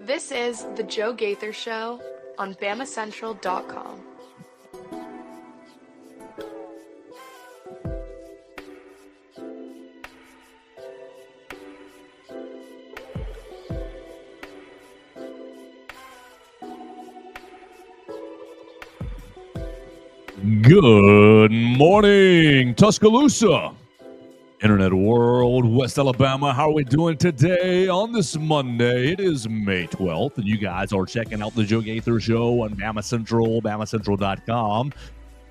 This is The Joe Gaither Show on BamaCentral.com. Good morning, Tuscaloosa, Internet World, West Alabama. How are we doing today on this Monday? It is May 12th, and you guys are checking out the Joe Gaither Show on Bama Central, BamaCentral.com.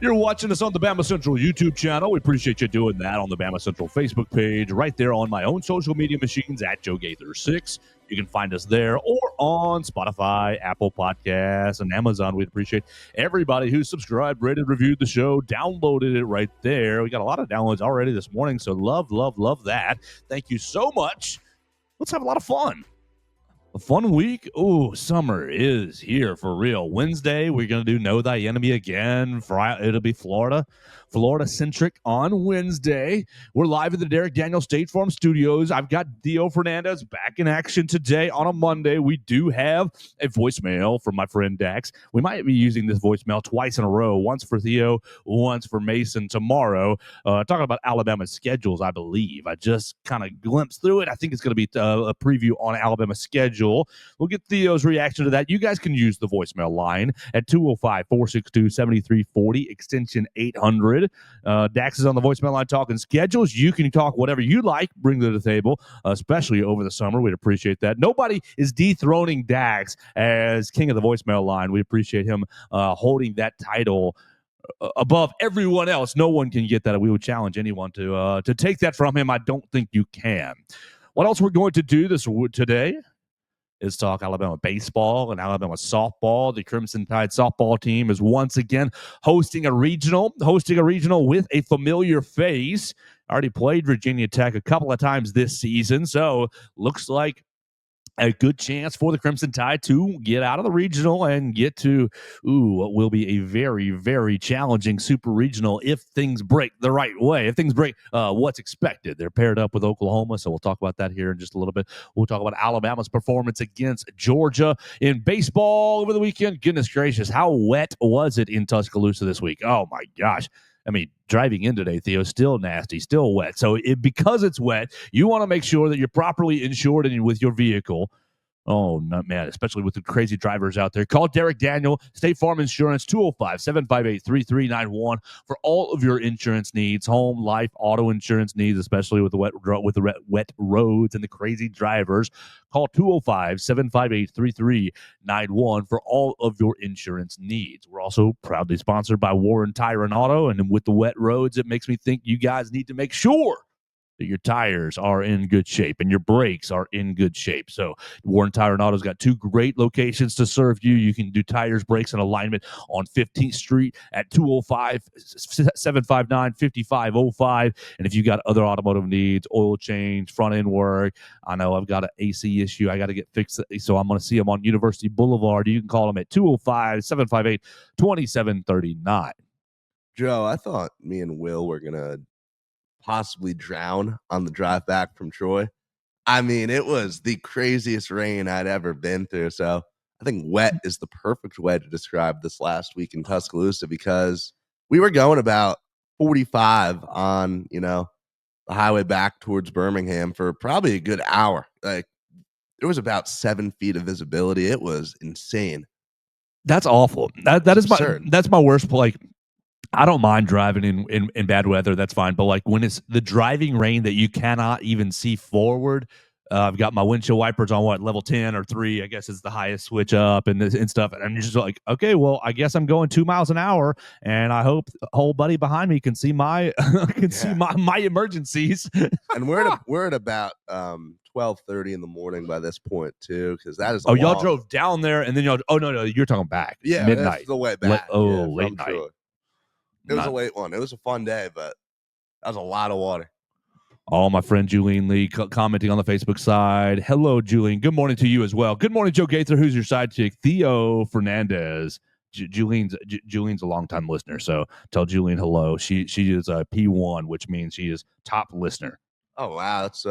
You're watching us on the Bama Central YouTube channel. We appreciate you doing that on the Bama Central Facebook page, right there on my own social media machines at Joe Gaither6. You can find us there or on Spotify, Apple Podcasts, and Amazon. We'd appreciate everybody who subscribed, rated, reviewed the show, downloaded it right there. We got a lot of downloads already this morning, so love that. Thank you so much. Let's have a lot of fun. A fun week. Oh, summer is here for real. Wednesday, we're going to do Know Thy Enemy again. Friday, it'll be Florida-centric on Wednesday. We're live at the Derek Daniel State Farm Studios. I've got Theo Fernandez back in action today on a Monday. We do have a voicemail from my friend Dax. We might be using this voicemail twice in a row, once for Theo, once for Mason tomorrow. Talking about Alabama's schedules, I believe. I just kind of glimpsed through it. I think it's going to be a preview on Alabama's schedule. We'll get Theo's reaction to that. You guys can use the voicemail line at 205-462-7340, extension 800. Dax is on the voicemail line talking schedules. You can talk whatever you like, bring to the table, especially over the summer. We'd appreciate that. Nobody is dethroning Dax as king of the voicemail line. We appreciate him holding that title above everyone else. No one can get that. We would challenge anyone to take that from him. I don't think you can. What else we're going to do today is talk Alabama baseball and Alabama softball. The Crimson Tide softball team is once again hosting a regional with a familiar face. Already played Virginia Tech a couple of times this season, so looks like a good chance for the Crimson Tide to get out of the regional and get to what will be a very, very challenging super regional if things break the right way, if things break what's expected. They're paired up with Oklahoma, so we'll talk about that here in just a little bit. We'll talk about Alabama's performance against Georgia in baseball over the weekend. Goodness gracious, how wet was it in Tuscaloosa this week? Oh, my gosh. I mean, driving in today, Theo, still nasty, still wet. So because it's wet, you want to make sure that you're properly insured with your vehicle. Oh, no, man, especially with the crazy drivers out there. Call Derek Daniel, State Farm Insurance, 205-758-3391 for all of your insurance needs, home, life, auto insurance needs, especially with the wet roads and the crazy drivers. Call 205-758-3391 for all of your insurance needs. We're also proudly sponsored by Warren Tire and Auto, and with the wet roads, it makes me think you guys need to make sure that your tires are in good shape and your brakes are in good shape. So Warren Tire and Auto's got two great locations to serve you. You can do tires, brakes, and alignment on 15th Street at 205-759-5505. And if you got other automotive needs, oil change, front-end work, I know I've got an AC issue I got to get fixed, so I'm going to see them on University Boulevard. You can call them at 205-758-2739. Joe, I thought me and Will were going to possibly drown on the drive back from Troy. I mean, it was the craziest rain I'd ever been through. So I think wet is the perfect way to describe this last week in Tuscaloosa, because we were going about 45 on, the highway back towards Birmingham for probably a good hour. Like, there was about 7 feet of visibility. It was insane. That's awful. That is absurd. That's my worst. Like, I don't mind driving in bad weather. That's fine. But like when it's the driving rain that you cannot even see forward, I've got my windshield wipers on level 10 or 3, I guess is the highest switch up and stuff. And I'm just like, okay, well, I guess I'm going 2 miles an hour, and I hope the whole buddy behind me can see my see my emergencies. And we're at about 12:30 in the morning by this point too, because that is y'all drove down there and then no, you're talking back. Yeah, midnight. That's the way back. Late night. Sure. It was a late one. It was a fun day, but that was a lot of water. Oh, my friend Julian Lee commenting on the Facebook side. Hello, Julian. Good morning to you as well. Good morning, Joe Gaither. Who's your sidekick? Theo Fernandez. Julian's a longtime listener, so tell Julian hello. She is a P1, which means she is top listener. Oh, wow. That's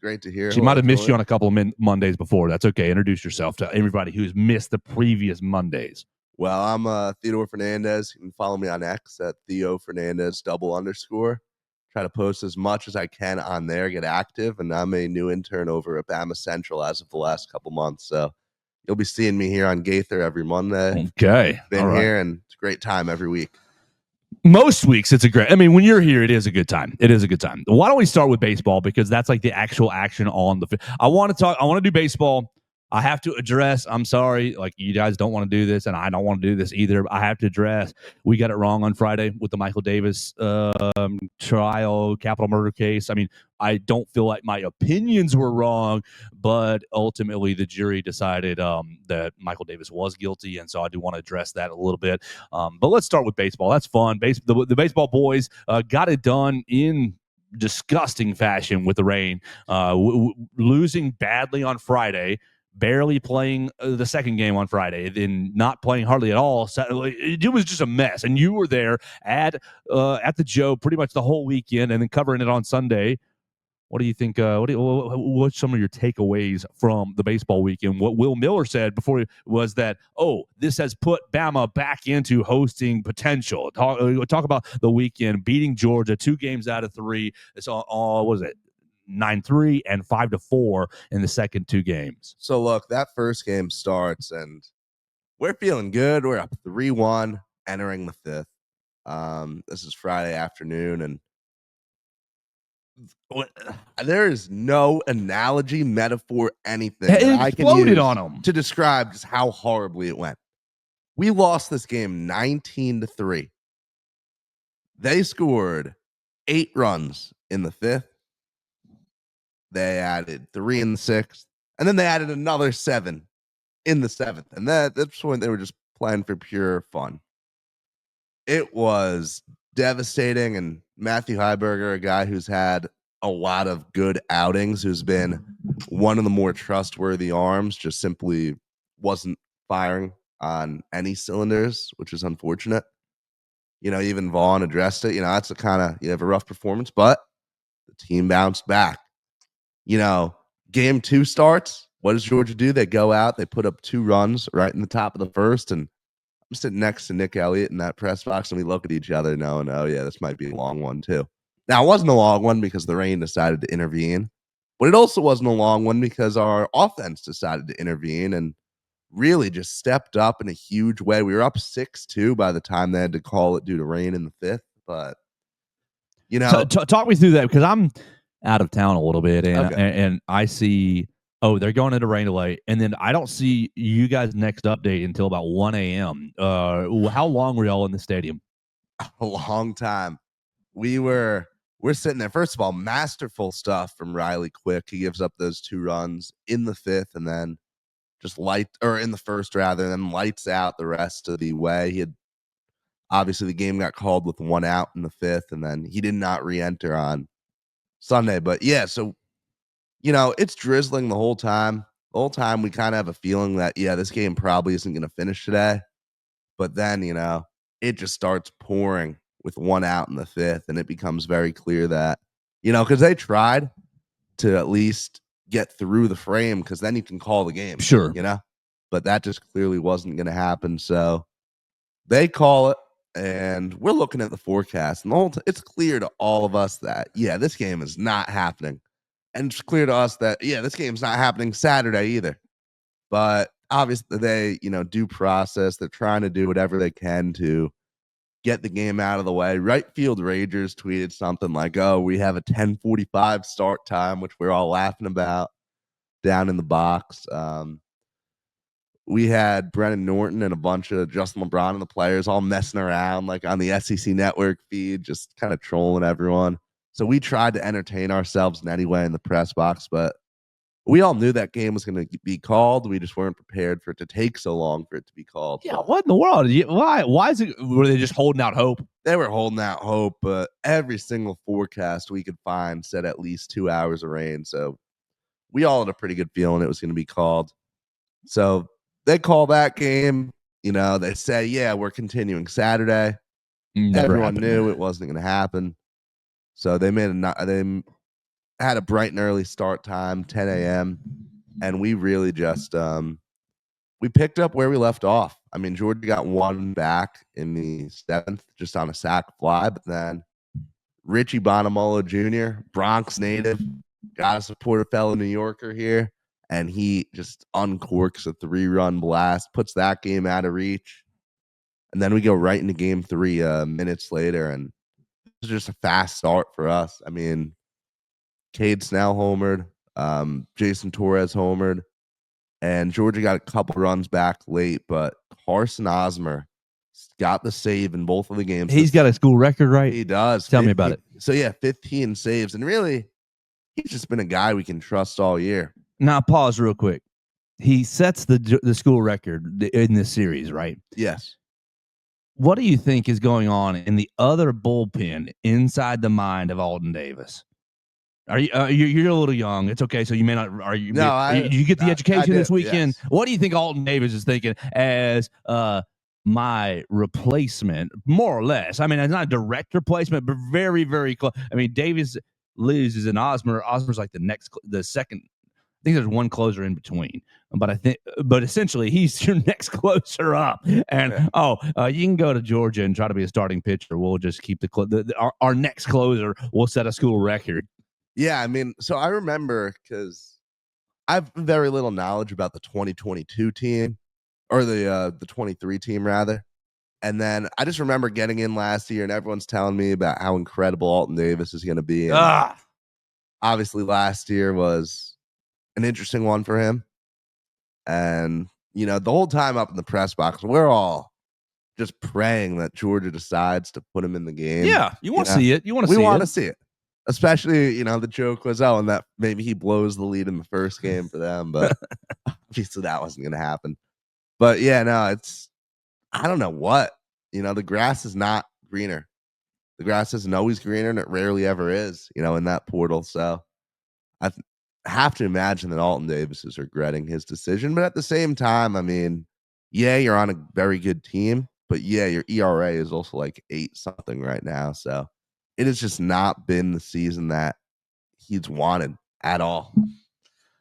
Great to hear. She might have missed you on a couple of Mondays before. That's okay. Introduce yourself to everybody who's missed the previous Mondays. Well, I'm Theodore Fernandez. You can follow me on X at Theo Fernandez _. Try to post as much as I can on there, get active, and I'm a new intern over at Bama Central as of the last couple months. So you'll be seeing me here on Gaither every Monday. Okay. Been here, and it's a great time every week. Most weeks it's a great. I mean, when you're here, it is a good time. It is a good time. Why don't we start with baseball, because that's like the actual action on the. I want to do baseball. I have to address. I'm sorry, like you guys don't want to do this, and I don't want to do this either. I have to address. We got it wrong on Friday with the Michael Davis trial, capital murder case. I mean, I don't feel like my opinions were wrong, but ultimately the jury decided that Michael Davis was guilty, and so I do want to address that a little bit. But let's start with baseball. That's fun. The baseball boys got it done in disgusting fashion with the rain, losing badly on Friday. Barely playing the second game on Friday, then not playing hardly at all. So it was just a mess. And you were there at the Joe pretty much the whole weekend, and then covering it on Sunday. What do you think? What's some of your takeaways from the baseball weekend? What Will Miller said before was that, this has put Bama back into hosting potential. Talk about the weekend, beating Georgia 2 games out of 3. It's all what was it? 9-3 and 5-4 in the second 2 games. So look, that first game starts and we're feeling good. We're up 3-1 entering the 5th. This is Friday afternoon, and there is no analogy, metaphor, anything it that I can use on them to describe just how horribly it went. We lost this game 19-3. They scored 8 runs in the 5th. They added 3 in the 6th, and then they added another 7 in the 7th. And that's when they were just playing for pure fun. It was devastating. And Matthew Heiberger, a guy who's had a lot of good outings, who's been one of the more trustworthy arms, just simply wasn't firing on any cylinders, which is unfortunate. Even Vaughn addressed it. That's a kind of, you have a rough performance, but the team bounced back. Game 2 starts. What does Georgia do? They go out, they put up 2 runs right in the top of the first, and I'm sitting next to Nick Elliott in that press box, and we look at each other knowing, this might be a long one too. Now, it wasn't a long one because the rain decided to intervene, but it also wasn't a long one because our offense decided to intervene and really just stepped up in a huge way. We were up 6-2 by the time they had to call it due to rain in the 5th, but talk me through that, because I'm out of town a little bit, and Okay. and I see they're going into rain delay, and then I don't see you guys' next update until about 1 a.m. How long were y'all in the stadium? A long time. We're sitting there. First of all, masterful stuff from Riley Quick. He gives up those 2 runs in the 5th, and then just in the first rather, and then lights out the rest of the way. He had obviously the game got called with 1 out in the 5th, and then he did not re-enter on Sunday. But yeah, so it's drizzling the whole time. The whole time we kind of have a feeling that this game probably isn't going to finish today. But then it just starts pouring with 1 out in the 5th, and it becomes very clear that because they tried to at least get through the frame, because then you can call the game. Sure, but that just clearly wasn't going to happen. So they call it. And we're looking at the forecast, and it's clear to all of us that, this game is not happening. And it's clear to us that, this game's not happening Saturday either. But obviously they, due process. They're trying to do whatever they can to get the game out of the way. Right Field Rangers tweeted something like, we have a 10:45 start time, which we're all laughing about down in the box. We had Brennan Norton and a bunch of Justin LeBron and the players all messing around like on the SEC network feed, just kind of trolling everyone. So we tried to entertain ourselves in any way in the press box, but we all knew that game was going to be called. We just weren't prepared for it to take so long for it to be called. Yeah, what in the world? Why is it? Were they just holding out hope? They were holding out hope, but every single forecast we could find said at least 2 hours of rain. So we all had a pretty good feeling it was going to be called. So they call that game. They say, we're continuing Saturday. Everyone knew it wasn't going to happen. So they made had a bright and early start time, 10 a.m., and we really just we picked up where we left off. I mean, Georgia got one back in the 7th just on a sack fly, but then Richie Bonamolo Jr., Bronx native, got to support a fellow New Yorker here, and he just uncorks a 3-run blast, puts that game out of reach. And then we go right into game 3 minutes later, and it's just a fast start for us. I mean, Cade Snell homered, Jason Torres homered, and Georgia got a couple runs back late, but Carson Osmer got the save in both of the games. He's got a school record, right? He does. Tell me about it. So, yeah, 15 saves. And really, he's just been a guy we can trust all year. Now, pause real quick. He sets the school record in this series, right? Yes. What do you think is going on in the other bullpen inside the mind of Alton Davis? Are you you're a little young? It's okay. So you may not. Are you? No, you get the education this weekend. Yes. What do you think Alton Davis is thinking as my replacement, more or less? I mean, it's not a direct replacement, but very, very close. I mean, Davis loses in Osmer. Osmer's like the second. I think there's one closer in between, but essentially he's your next closer up. And you can go to Georgia and try to be a starting pitcher. We'll just keep our next closer. We'll set a school record. Yeah, I mean, so I remember because I have very little knowledge about the 2022 team or the 23 team rather. And then I just remember getting in last year and everyone's telling me about how incredible Alton Davis is going to be. And obviously last year was an interesting one for him. And, you know, the whole time up in the press box, we're all just praying that Georgia decides to put him in the game. Yeah, you want to see it. You want to see it. We want to see it. Especially, you know, the joke was, and that maybe he blows the lead in the first game for them, but obviously that wasn't going to happen. But yeah, no, I don't know what, you know, the grass is not greener. The grass isn't always greener, and it rarely ever is, you know, in that portal. So I have to imagine that Alton Davis is regretting his decision. But at the same time, I mean, yeah, you're on a very good team, but yeah, your ERA is also like 8-something right now. So it has just not been the season that he's wanted at all.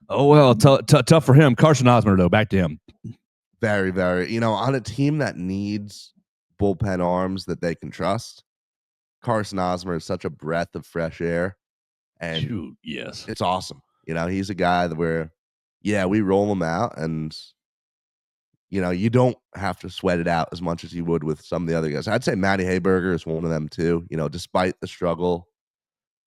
Oh, well, tough for him. Carson Osmer, though, back to him. Very, very. You know, on a team that needs bullpen arms that they can trust, Carson Osmer is such a breath of fresh air. And yes, it's awesome. You know, he's a guy where, yeah, we roll him out and, you know, you don't have to sweat it out as much as you would with some of the other guys. I'd say Matty Hayberger is one of them too, you know, despite the struggle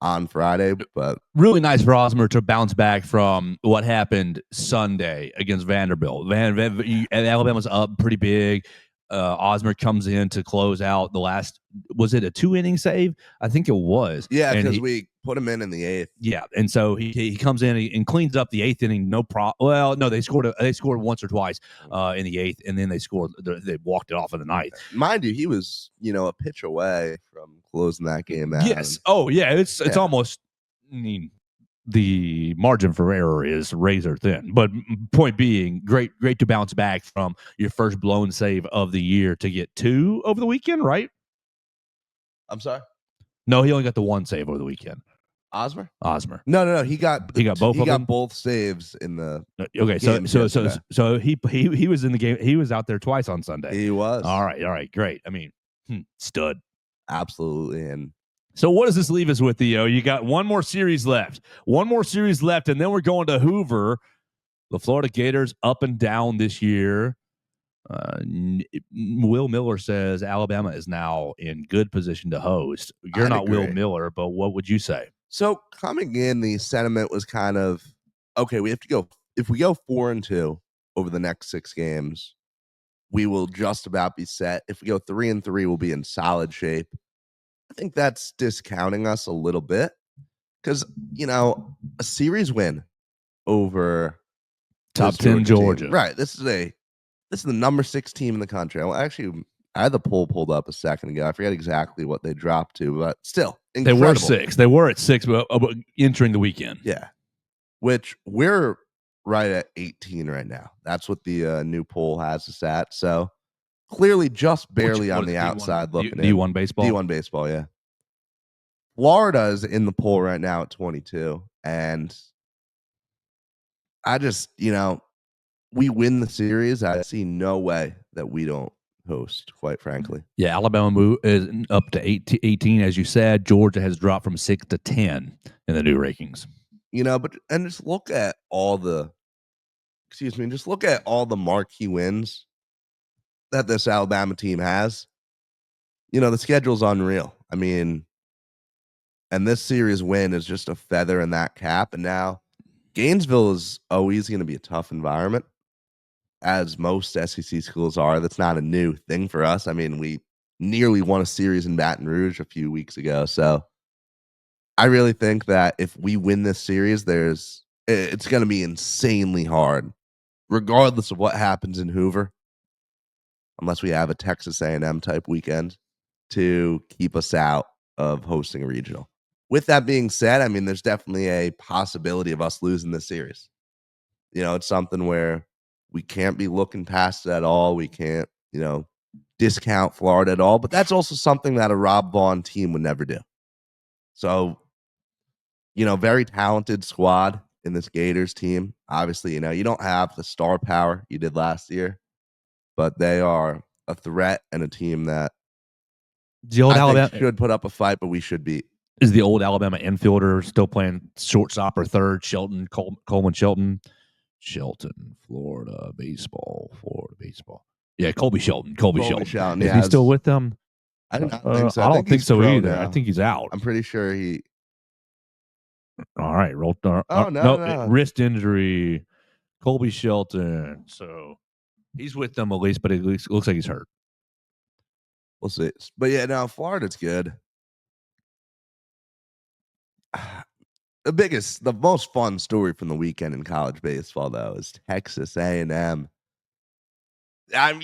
on Friday. But really nice for Osmer to bounce back from what happened Sunday against Vanderbilt. Alabama's up pretty big. Osmer comes in to close out the last. Was it a 2-inning save? I think it was. Yeah, because we put him in the 8th. Yeah, and so he comes in and cleans up the 8th inning. No problem. Well, no, they scored once or twice in the 8th, and then they scored. They walked it off in the 9th. Mind you, he was a pitch away from closing that game out. Yes. Oh yeah, it's almost. I mean, the margin for error is razor thin. But point being, great to bounce back from your first blown save of the year to get 2 over the weekend, right? I'm sorry? No, he only got the 1 save over the weekend. Osmer? No. He got both. He got both saves in the. Okay, so he was in the game. He was out there twice on Sunday. He was. All right, great. I mean, stud. Absolutely. And so what does this leave us with, Theo? You got one more series left, and then we're going to Hoover. The Florida Gators up and down this year. Will Miller says Alabama is now in good position to host. You're not Will Miller, but what would you say? So coming in, the sentiment was kind of, okay, we have to go. If we go 4-2 over the next 6 games, we will just about be set. If we go 3-3, we'll be in solid shape. I think that's discounting us a little bit because, you know, a series win over top 10 Georgia. Team, right. This is the number 6 team in the country. Well, actually, I had the poll pulled up a second ago. I forget exactly what they dropped to, but still, incredible. They were 6. They were at 6 entering the weekend. Yeah, which we're right at 18 right now. That's what the new poll has us at. So clearly just barely on the outside looking in. D1 baseball? D1 baseball, yeah. Florida is in the poll right now at 22, And I just, we win the series. I see no way that we don't host, quite frankly. Yeah, Alabama is up to 18, as you said. Georgia has dropped from 6 to 10 in the new rankings. And just look at all the, just look at all the marquee wins that this Alabama team has. The schedule's unreal. I mean, and this series win is just a feather in that cap. And now Gainesville is always going to be a tough environment, as most SEC schools are. That's not a new thing for us. I mean, we nearly won a series in Baton Rouge a few weeks ago. So I really think that if we win this series, it's going to be insanely hard, regardless of what happens in Hoover, unless we have a Texas A&M type weekend, to keep us out of hosting a regional. With that being said, I mean, there's definitely a possibility of us losing this series. It's something where we can't be looking past it at all. We can't, discount Florida at all. But that's also something that a Rob Vaughn team would never do. So, very talented squad in this Gators team. Obviously, you don't have the star power you did last year, but they are a threat and a team that The old I Alabama think should put up a fight, but we should beat. is the old Alabama infielder still playing shortstop or third. Coleman Shelton, Florida baseball. Yeah, Colby Shelton. Colby Shelton. Is he still with them? I do not think so. I don't think so either. Now. I think he's out. I'm pretty sure he. All right, No. Wrist injury. Colby Shelton. So he's with them at least, but it looks like he's hurt. We'll see. But yeah, now Florida's good. The most fun story from the weekend in college baseball, though, is Texas A&M. I'm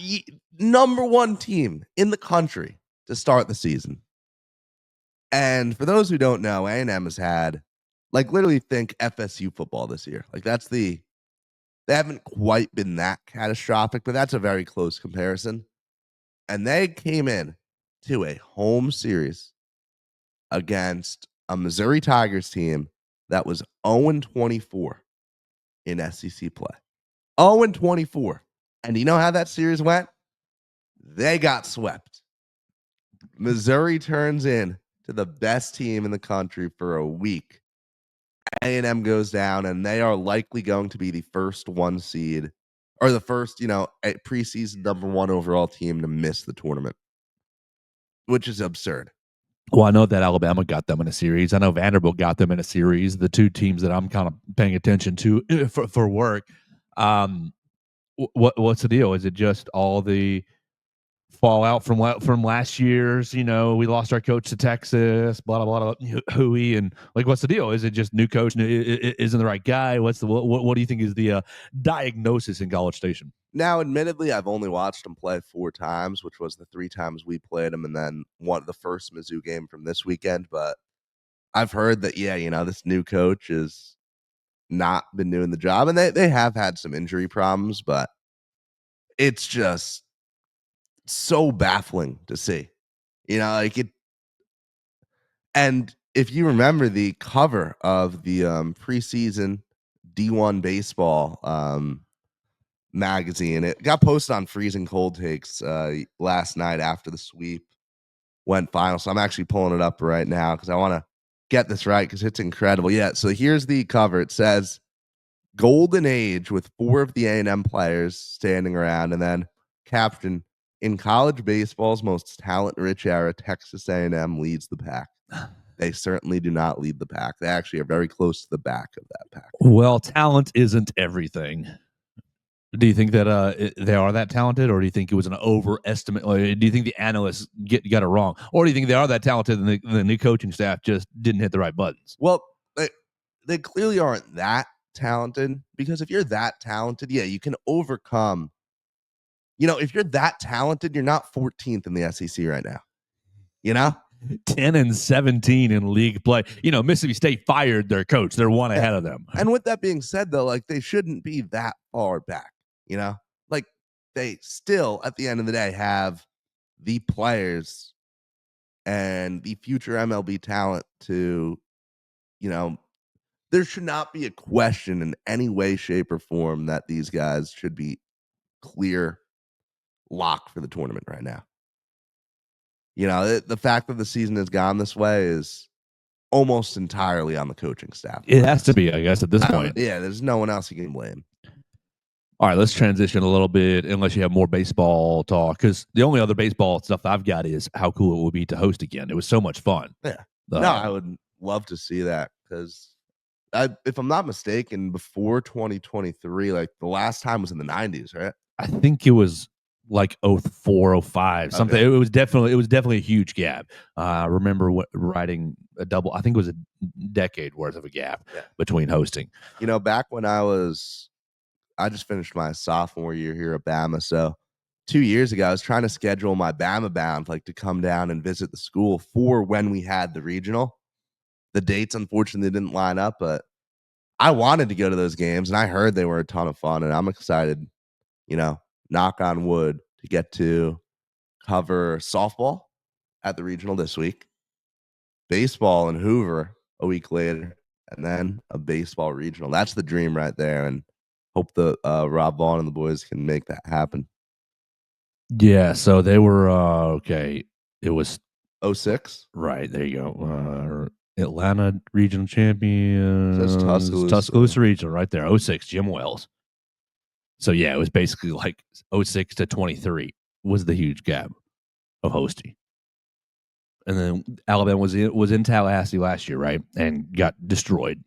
number one team in the country to start the season. And for those who don't know, A&M has had, literally think FSU football this year. They haven't quite been that catastrophic, but that's a very close comparison. And they came in to a home series against a Missouri Tigers team that was 0-24 in SEC play. 0-24. And you know how that series went? They got swept. Missouri turns in to the best team in the country for a week. A&M goes down, and they are likely going to be the first one seed, or the first, preseason number one overall team to miss the tournament, which is absurd. Well, I know that Alabama got them in a series. I know Vanderbilt got them in a series. The two teams that I'm kind of paying attention to for work. What's the deal? Is it just all the fallout from last year's? We lost our coach to Texas. Blah blah blah. Hooey and what's the deal? Is it just new coach isn't the right guy? What do you think is the diagnosis in College Station? Now, admittedly, I've only watched him play 4 times, which was the 3 times we played him, and then the first Mizzou game from this weekend. But I've heard that, this new coach has not been doing the job, and they have had some injury problems, but it's just so baffling to see. And if you remember the cover of the preseason D1 baseball magazine, it got posted on Freezing Cold Takes last night after the sweep went final. So I'm actually pulling it up right now because I want to get this right because it's incredible. Yeah, so here's the cover. It says Golden Age with 4 of the A&M players standing around, and then caption, in college baseball's most talent-rich era, Texas A&M leads the pack. They certainly do not lead the pack. They actually are very close to the back of that pack. Well, talent isn't everything. Do you think that they are that talented, or do you think it was an overestimate? Or do you think the analysts got it wrong, or do you think they are that talented and the new coaching staff just didn't hit the right buttons? Well, they clearly aren't that talented, because if you're that talented, you can overcome. If you're that talented, you're not 14th in the SEC right now. 10-17 in league play. Mississippi State fired their coach. They're one ahead of them. And with that being said, though, they shouldn't be that far back. They still, at the end of the day, have the players and the future MLB talent to, there should not be a question in any way, shape, or form that these guys should be clear lock for the tournament right now. The fact that the season has gone this way is almost entirely on the coaching staff. It has to be, I guess, at this point. Yeah, there's no one else you can blame. All right, let's transition a little bit, unless you have more baseball talk, because the only other baseball stuff I've got is how cool it would be to host again. It was so much fun. Yeah. No, I would love to see that because if I'm not mistaken, before 2023, like the last time was in the 90s, right? I think it was like 04, 05, something. Okay. It was definitely a huge gap. I remember writing a double. I think it was a decade worth of a gap between hosting. Back when I just finished my sophomore year here at Bama, so 2 years ago, I was trying to schedule my Bama Bound, like to come down and visit the school for when we had the regional. The dates, unfortunately, didn't line up, but I wanted to go to those games, and I heard they were a ton of fun, and I'm excited, knock on wood, to get to cover softball at the regional this week, baseball in Hoover a week later, and then a baseball regional. That's the dream right there, and hope the Rob Vaughn and the boys can make that happen. Yeah, so they were okay. It was 06? Right, there you go. Atlanta regional champions. Says Tuscaloosa. Tuscaloosa regional right there. 06, Jim Wells. So yeah, it was basically like 06 to 23 was the huge gap of hosting. And then Alabama was in Tallahassee last year, right? And got destroyed.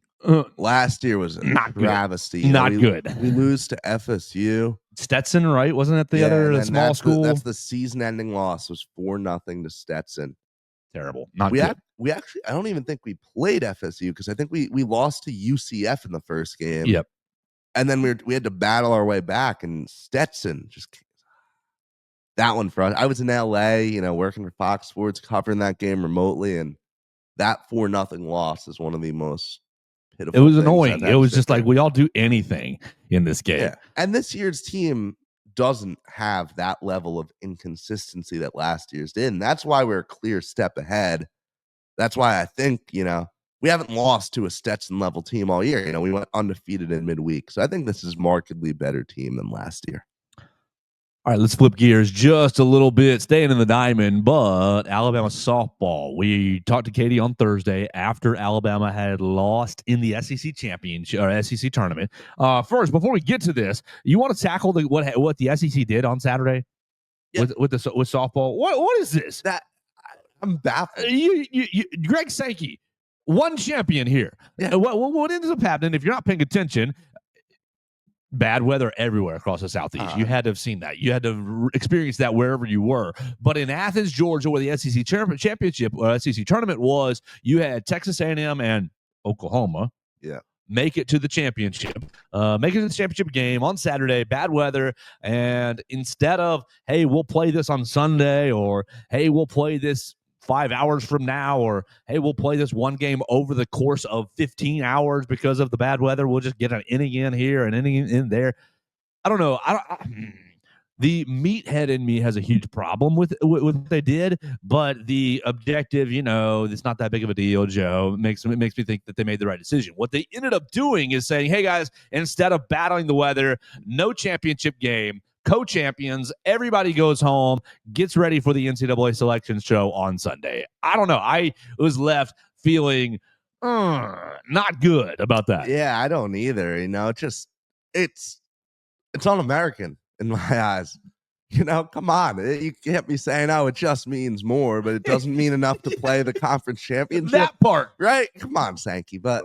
Last year was a travesty. Not good. We lose to FSU. Stetson, right? Wasn't that the other small school? That's the season-ending loss. Was 4-0 to Stetson. Terrible. Not good. We actually, I don't even think we played FSU because I think we lost to UCF in the first game. Yep. And then we had to battle our way back, and Stetson just that one for us. I was in LA, working for Fox Sports, covering that game remotely, and that 4-0 loss is one of the most pitiful. It was annoying. It was just like we all do anything in this game. Yeah. And this year's team doesn't have that level of inconsistency that last year's did. And that's why we're a clear step ahead. That's why I think, we haven't lost to a Stetson level team all year. We went undefeated in midweek. So I think this is markedly better team than last year. All right, let's flip gears just a little bit, staying in the diamond, but Alabama softball. We talked to Katie on Thursday after Alabama had lost in the SEC championship or SEC tournament. First, before we get to this, you want to tackle what the SEC did on Saturday with softball? What is this? That I'm baffled. Greg Sankey, one champion here. Yeah. What ends up happening if you're not paying attention? Bad weather everywhere across the Southeast. You had to have seen that. You had to experience that wherever you were. But in Athens, Georgia, where the SEC championship or SEC tournament was, you had Texas A&M and Oklahoma. Yeah. Make it to the championship. Make it to the championship game on Saturday. Bad weather. And instead of, hey, we'll play this on Sunday, or hey, we'll play this 5 hours from now, or hey, we'll play this one game over the course of 15 hours because of the bad weather. We'll just get an inning in here and inning in there. I don't know. The meathead in me has a huge problem with what they did, but the objective, it's not that big of a deal, Joe. It makes me think that they made the right decision. What they ended up doing is saying, hey, guys, instead of battling the weather, no championship game, co-champions, everybody goes home, gets ready for the NCAA selection show on Sunday. I don't know. I was left feeling not good about that. Yeah, I don't either. It's un-American in my eyes. Come on. You can't be saying, it just means more, but it doesn't mean enough to play the conference championship. That part. Right? Come on, Sankey. But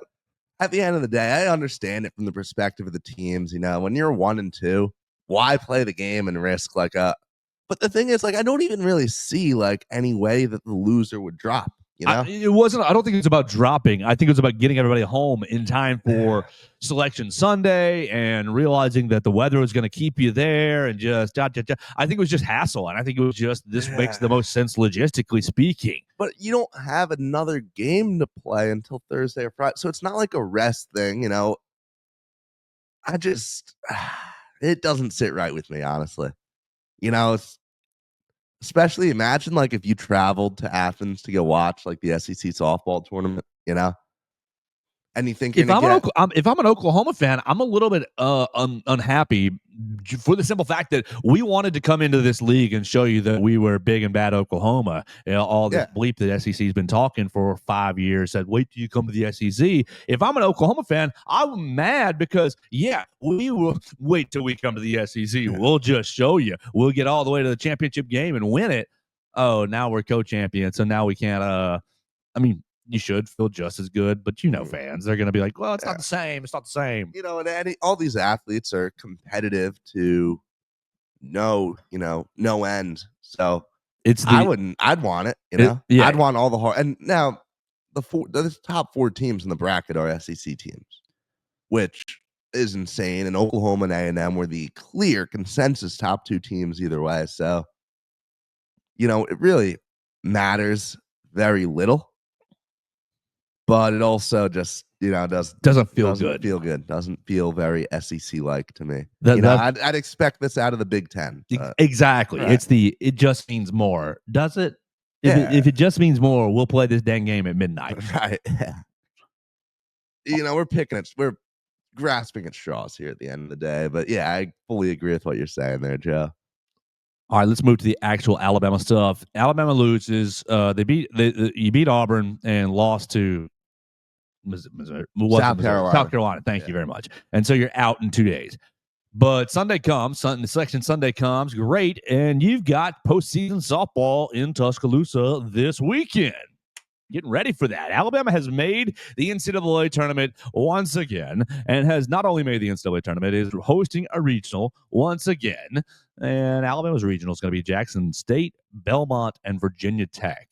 at the end of the day, I understand it from the perspective of the teams. When you're 1-2, why play the game and risk but the thing is, I don't even really see any way that the loser would drop, It wasn't, I don't think it's about dropping. I think it was about getting everybody home in time for selection Sunday and realizing that the weather was going to keep you there and just I think it was just hassle. And I think it was just, this makes the most sense logistically speaking. But you don't have another game to play until Thursday or Friday. So it's not like a rest thing, it doesn't sit right with me, honestly. Especially imagine if you traveled to Athens to go watch the SEC softball tournament, And you think you're going to get if I'm an Oklahoma fan, I'm a little bit unhappy for the simple fact that we wanted to come into this league and show you that we were big and bad Oklahoma. You know, all this bleep that SEC's been talking for 5 years said, wait till you come to the SEC. If I'm an Oklahoma fan, I'm mad because, we will wait till we come to the SEC. We'll just show you. We'll get all the way to the championship game and win it. Oh, now we're co-champions, so now we can't you should feel just as good, but fans, they're going to be like, well, it's not the same. It's not the same. And all these athletes are competitive to no end. So I'd want it, I'd want all the hard. And now the top 4 teams in the bracket are SEC teams, which is insane. And Oklahoma and A&M were the clear consensus top 2 teams either way. So, it really matters very little. But it also just, doesn't feel good. Doesn't feel very SEC-like to me. I'd expect this out of the Big Ten. Exactly. Right. It just means more. Does it? If it just means more, we'll play this dang game at midnight. Right. Yeah. We're grasping at straws here at the end of the day. But I fully agree with what you're saying there, Joe. All right, let's move to the actual Alabama stuff. Alabama loses. You beat Auburn and lost to Missouri, South Carolina. South Carolina. Thank you very much. And so you're out in 2 days. But Sunday comes, Selection Sunday comes, great, and you've got postseason softball in Tuscaloosa this weekend. Getting ready for that. Alabama has made the NCAA tournament once again, and has not only made the NCAA tournament, is hosting a regional once again. And Alabama's regional is going to be Jackson State, Belmont, and Virginia Tech.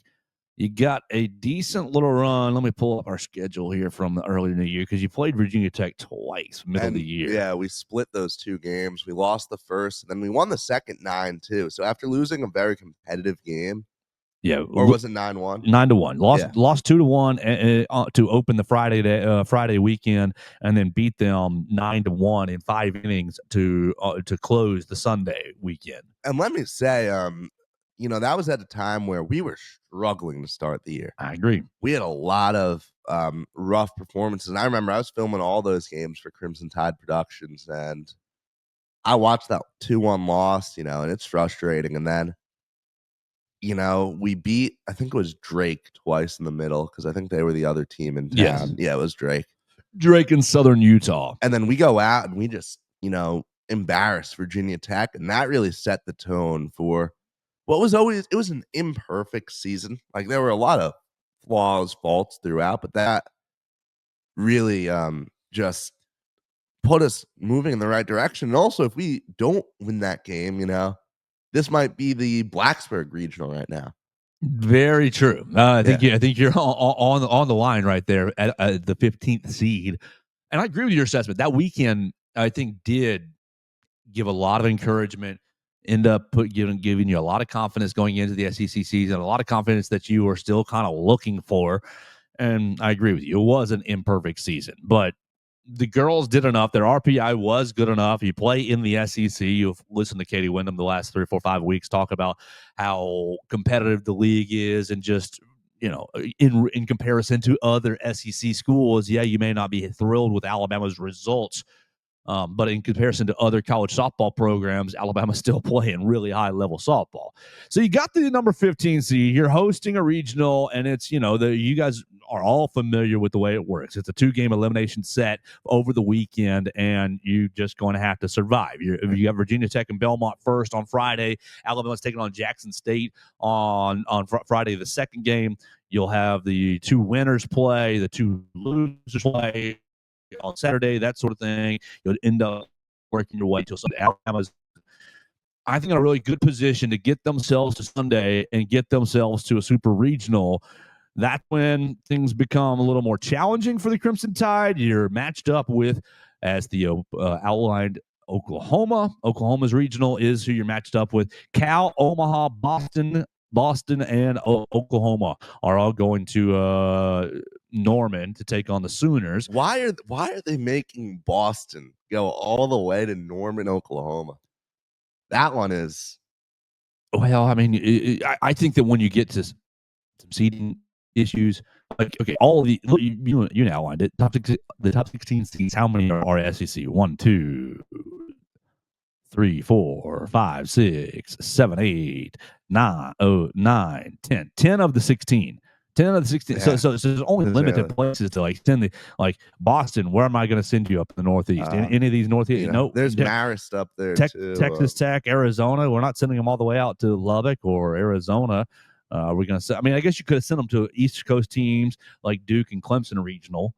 You got a decent little run. Let me pull up our schedule here from the early in the year because you played Virginia Tech twice, middle of the year. Yeah, we split those 2 games. We lost the first, and then we won the second 9-2. So after losing a very competitive game, or was it 9-1? 9-1. Lost 2-1 to open the Friday weekend, and then beat them 9-1 in 5 innings to close the Sunday weekend. And let me say, that was at a time where we were struggling to start the year. I agree. We had a lot of rough performances. And I remember I was filming all those games for Crimson Tide Productions, and I watched that 2-1 loss, and it's frustrating. And then, we beat, I think it was Drake twice in the middle, because I think they were the other team in town. Yes. Yeah, it was Drake. Drake in Southern Utah. And then we go out and we just, embarrass Virginia Tech. And that really set the tone for what was it was an imperfect season. Like, there were a lot of flaws, faults throughout, but that really just put us moving in the right direction. And also, if we don't win that game, this might be the Blacksburg regional right now. Very true. I think you're on the line right there at the 15th seed. And I agree with your assessment. That weekend, I think, did give a lot of encouragement, end up giving you a lot of confidence going into the SEC season, a lot of confidence that you are still kind of looking for. And I agree with you. It was an imperfect season, but the girls did enough. Their RPI was good enough. You play in the SEC. You've listened to Katie Wyndham the last 3, 4, 5 weeks talk about how competitive the league is, and just, in comparison to other SEC schools, you may not be thrilled with Alabama's results. But in comparison to other college softball programs, Alabama's still playing really high-level softball. So you got the number 15 seed. You're hosting a regional, and it's, you guys are all familiar with the way it works. It's a 2-game elimination set over the weekend, and you're just going to have to survive. You got Virginia Tech and Belmont first on Friday. Alabama's taking on Jackson State on Friday, the second game. You'll have the 2 winners play, the 2 losers play on Saturday, that sort of thing. You'll end up working your way till Sunday. Alabama's, I think, in a really good position to get themselves to Sunday and get themselves to a super regional. That's when things become a little more challenging for the Crimson Tide. You're matched up with, as the outlined, Oklahoma. Oklahoma's regional is who you're matched up with. Cal, Omaha, Boston, and Oklahoma are all going to Norman to take on the Sooners. Why are they making Boston go all the way to Norman, Oklahoma? That one is. Well, I mean, I think that when you get to some seeding issues. Like, okay, all of the look, you outlined it. The top 16 seeds. How many are SEC? 1, 2, 3, 4, 5, 6, 7, 8, 9, 10. 10 of the 16. 10 of the 16. Yeah. So there's only limited Really. places to like send the like Boston. Where am I going to send you up in the Northeast? Any of these Northeast? No, there's Marist up there too. Texas Tech, Arizona. We're not sending them all the way out to Lubbock or Arizona. We're going to send. I mean, I guess you could have sent them to East Coast teams like Duke and Clemson regional.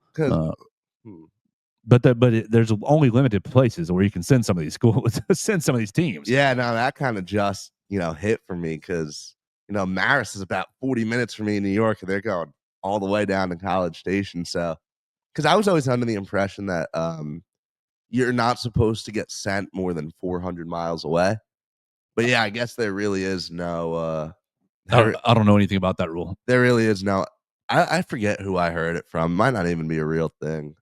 But there's only limited places where you can send some of these schools, send some of these teams. Yeah, no, that kind of just hit for me because Marist is about 40 minutes from me in New York, and they're going all the way down to College Station. So, because I was always under the impression that you're not supposed to get sent more than 400 miles away. But yeah, I guess there really is no. I don't know anything about that rule. There really is no. I forget who I heard it from. Might not even be a real thing.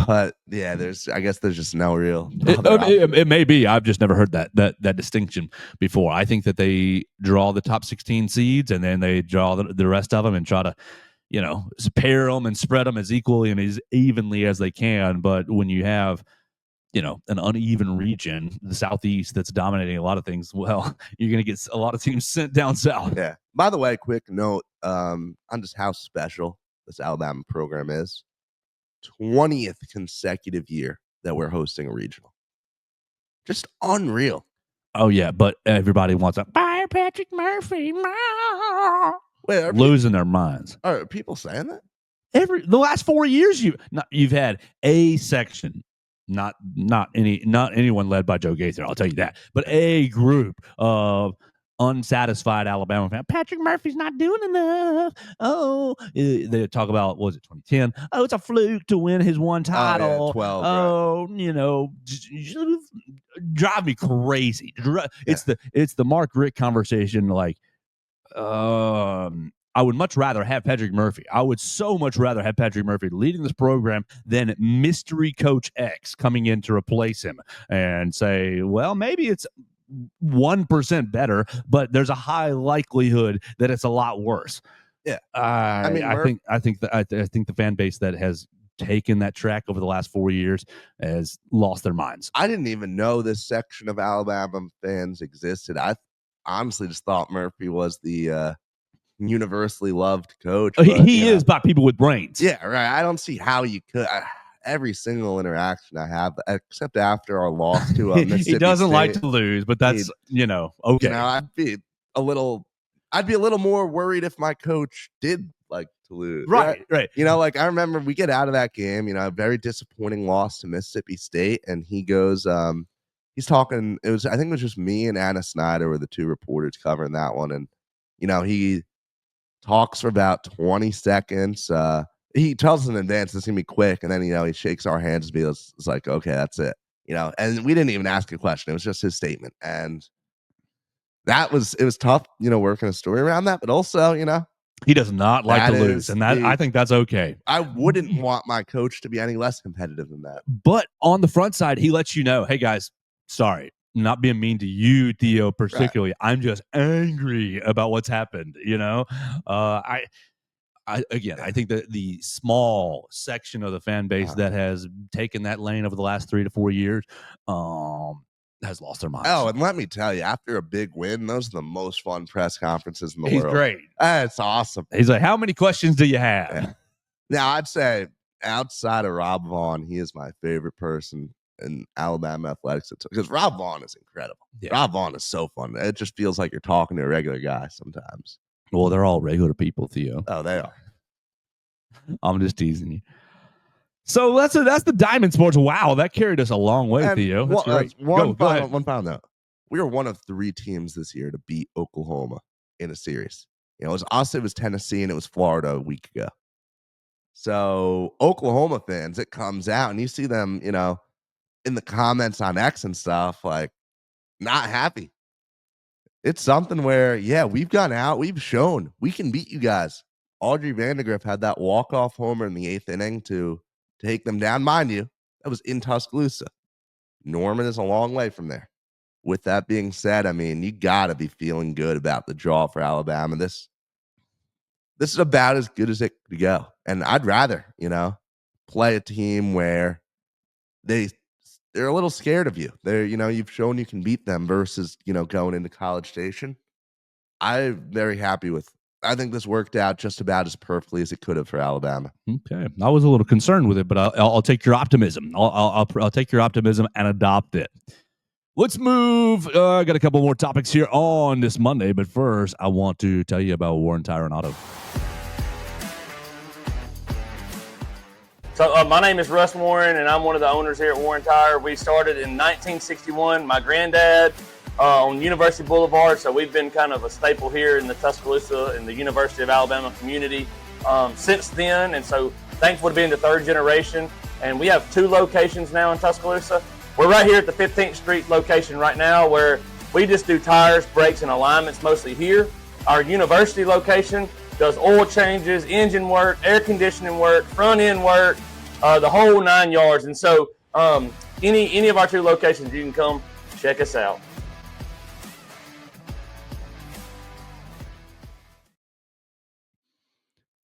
But yeah, I guess there's just no real. It may be. I've just never heard that distinction before. I think that they draw the top 16 seeds and then they draw the rest of them and try to, pair them and spread them as equally and as evenly as they can. But when you have, an uneven region, the Southeast, that's dominating a lot of things, well, you're going to get a lot of teams sent down south. Yeah. By the way, quick note on just how special this Alabama program is. 20th consecutive year that we're hosting a regional. Just unreal. Oh yeah, but everybody wants a fire Patrick Murphy. Wait, losing their minds. Are people saying that? The last 4 years you've had a section, not anyone led by Joe Gaither, I'll tell you that, but a group of unsatisfied Alabama fan. Patrick Murphy's not doing enough. Oh, they talk about, what was it, 2010? Oh, it's a fluke to win his one title. 12. Oh, right. Drive me crazy. It's the Mark Richt conversation. Like, I would much rather have Patrick Murphy. I would so much rather have Patrick Murphy leading this program than mystery coach X coming in to replace him and say, well, maybe it's 1% better, but there's a high likelihood that it's a lot worse. Yeah, I think the fan base that has taken that track over the last 4 years has lost their minds. I didn't even know this section of Alabama fans existed. I honestly just thought Murphy was the universally loved coach. But, he is by people with brains. Yeah, right. I don't see how you could. Every single interaction I have, except after our loss to Mississippi he doesn't State, like to lose, but that's okay. I'd be a little more worried if my coach did like to lose. Right. Like I remember we get out of that game, a very disappointing loss to Mississippi State, and he goes, he's talking. I think it was just me and Anna Snyder were the two reporters covering that one, and he talks for about 20 seconds. He tells us in advance it's gonna be quick, and then he shakes our hands and it's like, okay, that's it. And we didn't even ask a question. It was just his statement. And it was tough, working a story around that, but also, he does not like to lose. And I think that's okay. I wouldn't want my coach to be any less competitive than that. But on the front side, he lets you know, hey guys, sorry, I'm not being mean to you, Theo, particularly. Right. I'm just angry about what's happened. I think that the small section of the fan base that has taken that lane over the last 3 to 4 years has lost their minds. Oh, and let me tell you, after a big win, those are the most fun press conferences in the world. He's great. It's awesome. He's like, how many questions do you have? Yeah. Now, I'd say outside of Rob Vaughn, he is my favorite person in Alabama athletics because Rob Vaughn is incredible. Yeah. Rob Vaughn is so fun. It just feels like you're talking to a regular guy sometimes. Well, they're all regular people, Theo. Oh, they are. I'm just teasing you. So that's the Diamond Sports. Wow, that carried us a long way, Theo. That's great. One final note. We were one of 3 teams this year to beat Oklahoma in a series. It was us, it was Tennessee, and it was Florida a week ago. So Oklahoma fans, it comes out, and you see them, in the comments on X and stuff, like, not happy. It's something where, we've gone out, we've shown we can beat you guys. Audrey Vandegrift had that walk-off homer in the 8th inning to take them down. Mind you, that was in Tuscaloosa. Norman is a long way from there. With that being said, I mean, you got to be feeling good about the draw for Alabama. this is about as good as it could go. And I'd rather, play a team where they they're a little scared of you. You've shown you can beat them versus, going into College Station. I'm very happy with. I think this worked out just about as perfectly as it could have for Alabama. Okay, I was a little concerned with it, but I'll take your optimism. I'll take your optimism and adopt it. Let's move. I got a couple more topics here on this Monday, but first, I want to tell you about Warren Tire and Auto. So my name is Russ Warren, and I'm one of the owners here at Warren Tire. We started in 1961. My granddad on University Boulevard, so we've been kind of a staple here in the Tuscaloosa and the University of Alabama community since then. And so thankful to be in the third generation. And we have 2 locations now in Tuscaloosa. We're right here at the 15th Street location right now, where we just do tires, brakes, and alignments mostly here. Our university location does oil changes, engine work, air conditioning work, front end work, the whole 9 yards. And so any of our 2 locations, you can come check us out.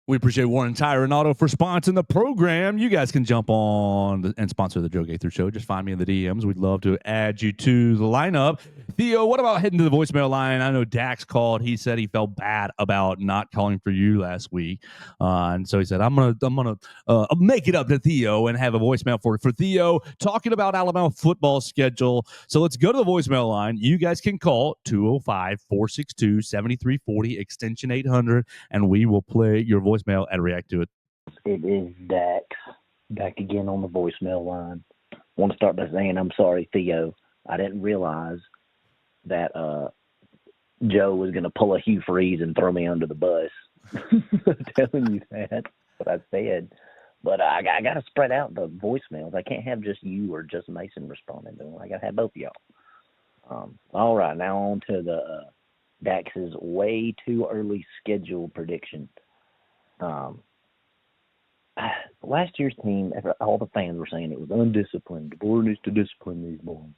We appreciate Warren Tire and Auto for sponsoring the program. You guys can jump on and sponsor the Joe Gaither Show. Just find me in the DMs. We'd love to add you to the lineup. Theo, what about heading to the voicemail line? I know Dax called. He said he felt bad about not calling for you last week, and so he said, "I'm gonna make it up to Theo and have a voicemail for Theo talking about Alabama football schedule." So let's go to the voicemail line. You guys can call 205-462-7340 extension 800, and we will play your voicemail and react to it. It is Dax, back again on the voicemail line. I want to start by saying I'm sorry, Theo. I didn't realize that Joe was going to pull a Hugh Freeze and throw me under the bus. Telling you that, what I said. But I got to spread out the voicemails. I can't have just you or just Mason responding to them. I got to have both of y'all. All right, now on to the Dax's way too early schedule prediction. Last year's team, all the fans were saying it was undisciplined. The board needs to discipline these boys.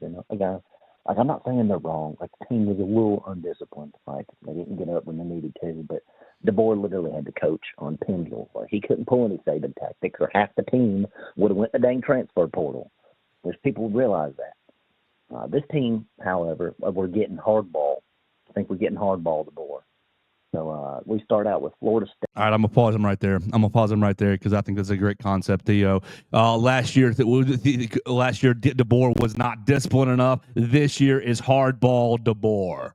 I'm not saying they're wrong. Like, the team was a little undisciplined. Like, they didn't get up when they needed to. But DeBoer literally had to coach on pendulum. Like, he couldn't pull any Saban tactics, or half the team would have went to the dang transfer portal. There's people who realize that. This team, however, we're getting hardball. I think we're getting hardball DeBoer. So we start out with Florida State. All right, I'm going to pause him right there. Because I think that's a great concept, Theo. Last year, DeBoer was not disciplined enough. This year is hardball DeBoer.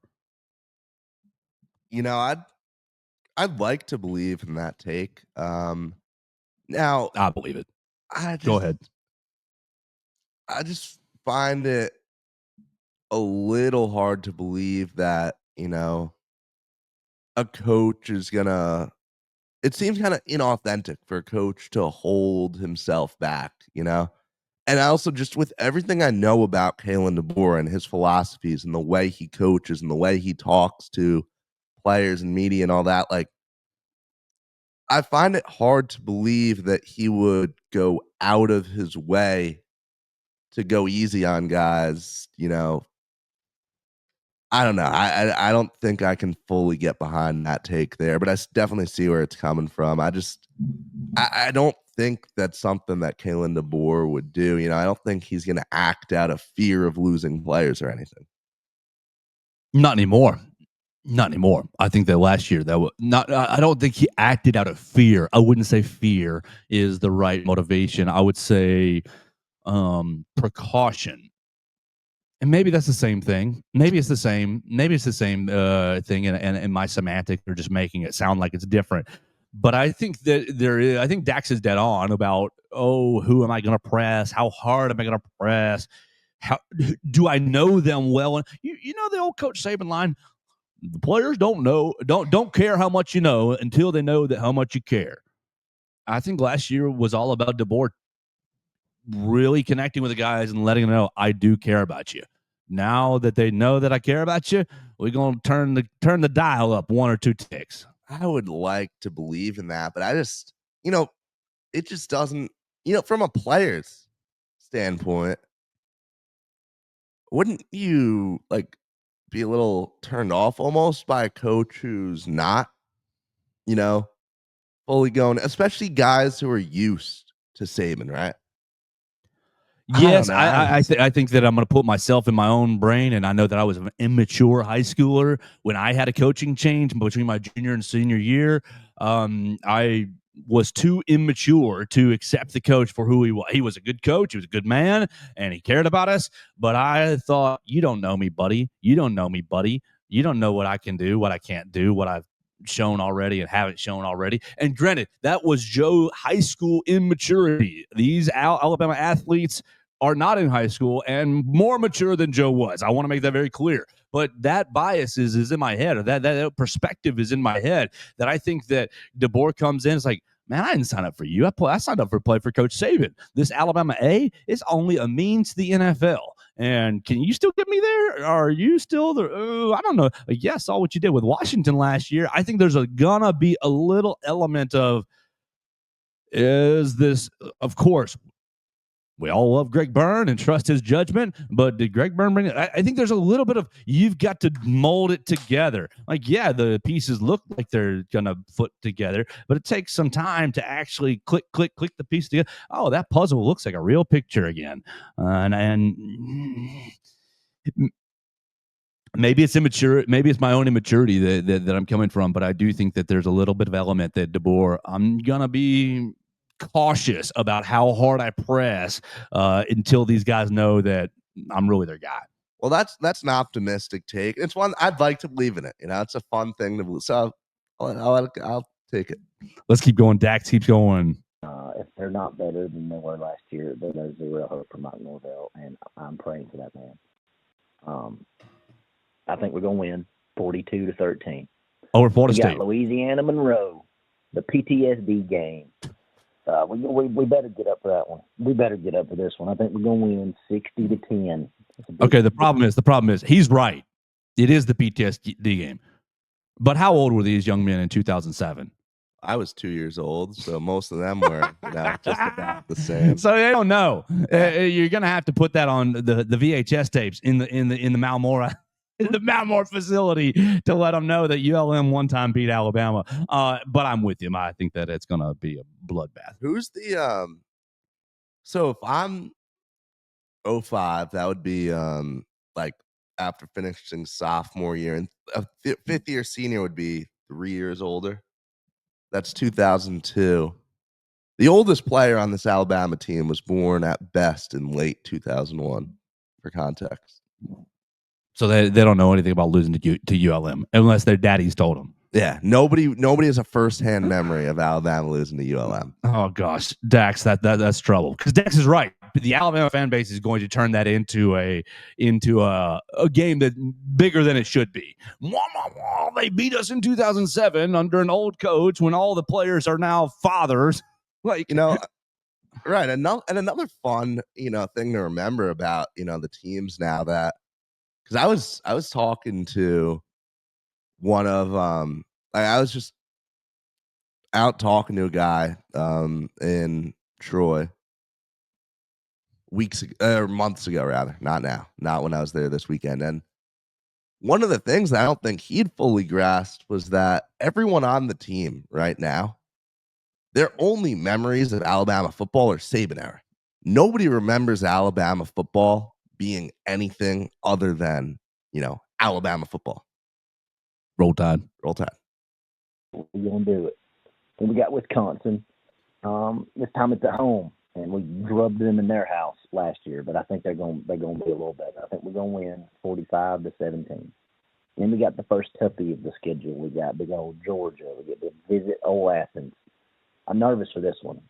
I'd like to believe in that take. Now, I believe it. Go ahead. I just find it a little hard to believe that, a coach is it seems kind of inauthentic for a coach to hold himself back, And I also, just with everything I know about Kalen DeBoer and his philosophies and the way he coaches and the way he talks to players and media and all that, like, I find it hard to believe that he would go out of his way to go easy on guys, I don't know. I don't think I can fully get behind that take there, but I definitely see where it's coming from. I don't think that's something that Kalen DeBoer would do. I don't think he's going to act out of fear of losing players or anything. Not anymore. I think that last year I don't think he acted out of fear. I wouldn't say fear is the right motivation. I would say precaution. And maybe that's the same thing. Maybe it's the same thing, and my semantics are just making it sound like it's different. But I think that I think Dax is dead on about, who am I going to press? How hard am I going to press? How do I know them well? You know the old Coach Saban line: the players don't care how much you know until they know that how much you care. I think last year was all about DeBoer really connecting with the guys and letting them know, I do care about you. Now that they know that I care about you, we're going to turn the dial up 1 or 2 ticks. I would like to believe in that, but I just, it just doesn't, from a player's standpoint, wouldn't you be a little turned off almost by a coach who's not, fully going, especially guys who are used to Saban, right? Yes, know. I think that I'm going to put myself in my own brain, and I know that I was an immature high schooler when I had a coaching change between my junior and senior year. I was too immature to accept the coach for who he was. He was a good coach. He was a good man, and he cared about us. But I thought, you don't know me, buddy. You don't know me, buddy. You don't know what I can do, what I can't do, what I've shown already and haven't shown already. And granted, that was Joe high school immaturity. These Alabama athletes are not in high school and more mature than Joe was. I want to make that very clear. But that bias is in my head, or that perspective is in my head, that I think that DeBoer comes in, it's like, man, I didn't sign up for you. I signed up for play for Coach Saban. This Alabama A is only a means to the NFL. And can you still get me there? Are you still there? I don't know. Yeah, I saw what you did with Washington last year. I think there's gonna be a little element of, is this, of course, we all love Greg Byrne and trust his judgment, but did Greg Byrne bring it? I think there's a little bit of, you've got to mold it together. Like, yeah, the pieces look like they're going to foot together, but it takes some time to actually click the piece together. Oh, that puzzle looks like a real picture again. And maybe it's immature. Maybe it's my own immaturity that I'm coming from, but I do think that there's a little bit of element that DeBoer, I'm going to be cautious about how hard I press until these guys know that I'm really their guy. Well, that's an optimistic take. It's one I'd like to believe in it. You know, it's a fun thing to believe. So I'll take it. Let's keep going. Dax keeps going. If they're not better than they were last year, then there's zero hope for Mike Norvell, and I'm praying for that man. I think we're going to win 42-13. Over Florida We State. got Louisiana Monroe, the PTSD game. We better get up for that one. We better get up for this one. I think we're going to win 60-10. Okay, the problem is he's right. It is the PTSD game. But how old were these young men in 2007? I was 2 years old, so most of them were just about the same. So they don't know. You're gonna have to put that on the VHS tapes in the Malmora. In the Mount Moore facility to let them know that ULM one time beat Alabama. But I'm with him. I think that it's going to be a bloodbath. Who's the so if I'm 05, that would be like after finishing sophomore year, and a fifth year senior would be 3 years older. That's 2002. The oldest player on this Alabama team was born at best in late 2001, for context. So they don't know anything about losing to ULM unless their daddies told them. Yeah, nobody has a firsthand memory of Alabama losing to ULM. Oh gosh, Dax, that's trouble. Because Dax is right. The Alabama fan base is going to turn that into a game that bigger than it should be. They beat us in 2007 under an old coach when all the players are now fathers. Like, you know, right? Another fun thing to remember about the teams now, that because I was talking to one of I was just out talking to a guy in Troy months ago, rather, not when I was there this weekend. And one of the things that I don't think he'd fully grasped was that everyone on the team right now, their only memories of Alabama football are Saban era. Nobody remembers Alabama football being anything other than, Alabama football. Roll Tide. We're going to do it. And we got Wisconsin. This time it's at home, and we drubbed them in their house last year, but I think they're going to be a little better. I think we're going to win 45-17. Then we got the first toughie of the schedule. We got big old Georgia. We get to visit old Athens. I'm nervous for this one.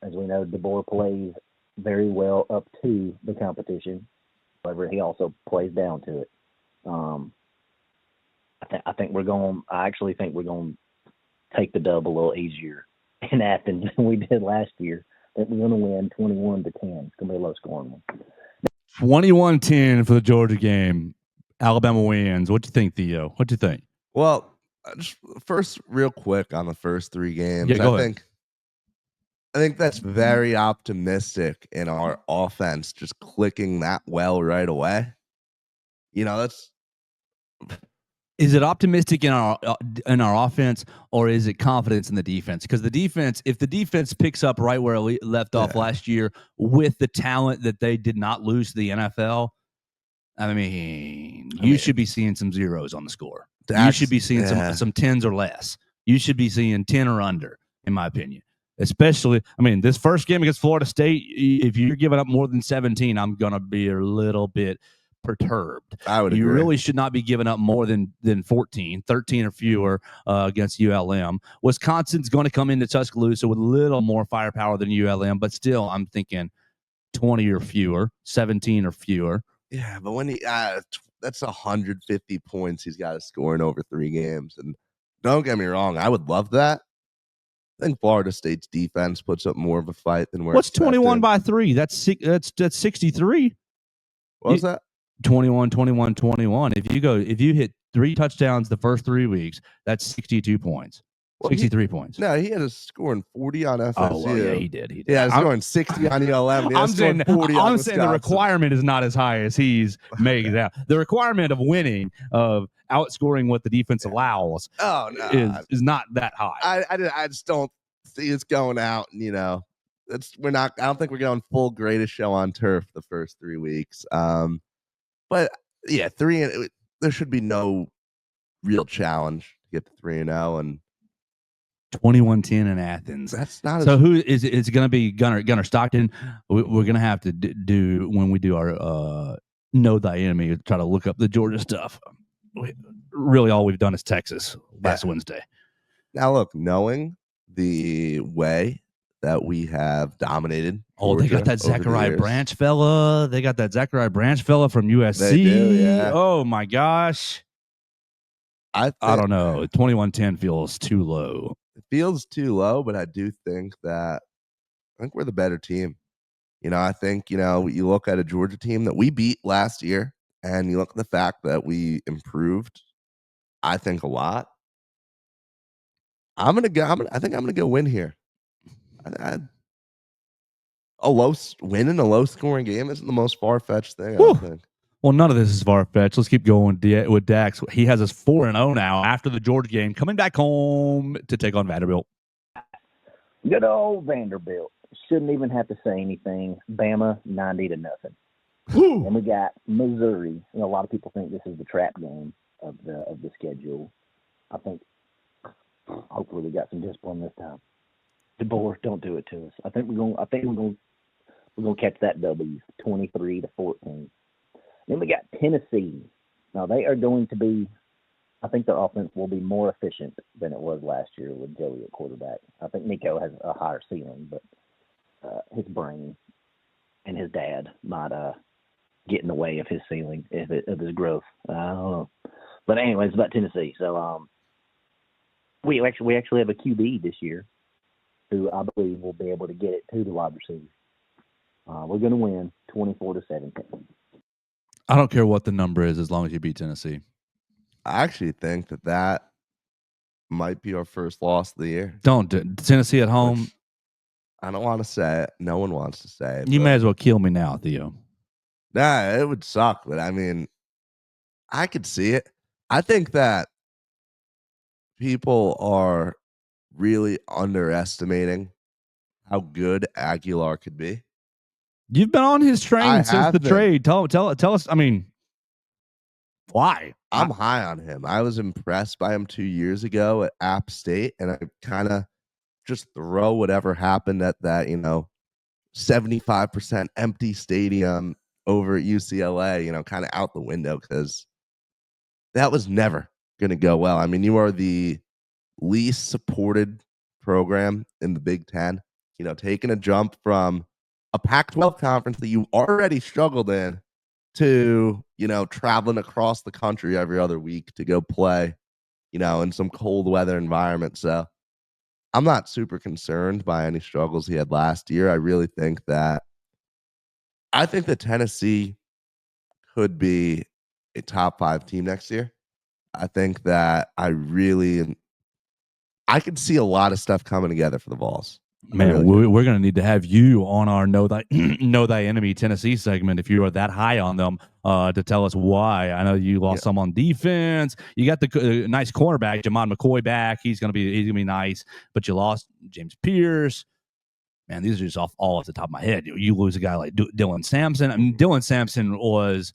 As we know, DeBoer plays very well up to the competition. However, he also plays down to it. I actually think we're going to take the dub a little easier in Athens than we did last year. I think we're going to win 21-10. It's going to be a low scoring one. 21-10 for the Georgia game. Alabama wins. What do you think, Theo? What do you think? Well, just first, real quick on the first three games, Yeah, go ahead. I think that's very optimistic in our offense, just clicking that well right away. That's Is it optimistic in our offense, or is it confidence in the defense? Because the defense, if the defense picks up right where we left off last year with the talent that they did not lose to the NFL, I mean, you should be seeing some zeros on the score. You should be seeing some tens or less. You should be seeing 10 or under, in my opinion. Especially, I mean, this first game against Florida State, if you're giving up more than 17, I'm going to be a little bit perturbed. I would agree. You really should not be giving up more than 14, 13 or fewer against ULM. Wisconsin's going to come into Tuscaloosa with a little more firepower than ULM, but still, I'm thinking 20 or fewer, 17 or fewer. Yeah, but when that's 150 points he's got to score in over 3 games. And don't get me wrong, I would love that. I think Florida State's defense puts up more of a fight than we're What's expecting. 21 by 3? That's 63. What was that? 21, 21, 21. If you hit 3 touchdowns the first 3 weeks, that's 62 points. 63 points. No, he had a scoring 40 on FSU. Oh, well, yeah, he did. Yeah, scoring 60 on ULM. I'm saying the requirement is not as high as he's made out. The requirement of winning, of outscoring what the defense allows, is not that high. I just don't see us going out. And, I don't think we're going full greatest show on turf the first 3 weeks. But yeah, there should be no real challenge to get to 3-0 and 21-10 in Athens. That's not so. Who is it? It's going to be Gunnar Stockton. We're going to have to do when we do our know thy enemy. Try to look up the Georgia stuff. Really, all we've done is Texas last Wednesday. Now, look, knowing the way that we have dominated. Oh, they got that Zachariah Branch fella. They got that Zachariah Branch fella from USC. They do, yeah. Oh my gosh. I don't know. 21-10 feels too low. It feels too low, but I do think we're the better team. I think, you look at a Georgia team that we beat last year, and you look at the fact that we improved, I think, a lot. I think I'm gonna go win here. A low win in a low scoring game isn't the most far fetched thing. I don't think. Well, none of this is far-fetched. Let's keep going with Dax. He has us 4-0 now after the Georgia game, coming back home to take on Vanderbilt. Good old Vanderbilt. Shouldn't even have to say anything. Bama, 90-0. And we got Missouri. A lot of people think this is the trap game of the schedule. I think hopefully we got some discipline this time. DeBoer, don't do it to us. I think we're gonna catch that W, 23-14. Then we got Tennessee. Now they are going to be, I think their offense will be more efficient than it was last year with Joey at quarterback. I think Nico has a higher ceiling, but his brain and his dad might get in the way of his ceiling, of his growth. I don't know. But anyways, about Tennessee. So we actually have a QB this year who I believe will be able to get it to the wide receiver. We're going to win 24-17. I don't care what the number is as long as you beat Tennessee. I actually think that might be our first loss of the year. Tennessee at home. I don't want to say it. No one wants to say it. You may as well kill me now, Theo. Nah, it would suck. But I mean, I could see it. I think that people are really underestimating how good Aguilar could be. You've been on his train since the trade. Tell us. I mean, why? I'm high on him. I was impressed by him 2 years ago at App State, and I kind of just throw whatever happened at that, 75% empty stadium over at UCLA, kind of out the window, because that was never going to go well. I mean, you are the least supported program in the Big Ten, taking a jump from a Pac-12 conference that you already struggled in to, traveling across the country every other week to go play, in some cold weather environment. So I'm not super concerned by any struggles he had last year. I really think that Tennessee could be a top 5 team next year. I think that I could see a lot of stuff coming together for the Vols. Man, we're going to need to have you on our know thy enemy Tennessee segment if you are that high on them to tell us why. I know you lost some on defense. You got the nice cornerback Jamon McCoy back. He's going to be nice, but you lost James Pierce. Man, these are just all off the top of my head. You lose a guy like Dylan Sampson. I mean, Dylan Sampson was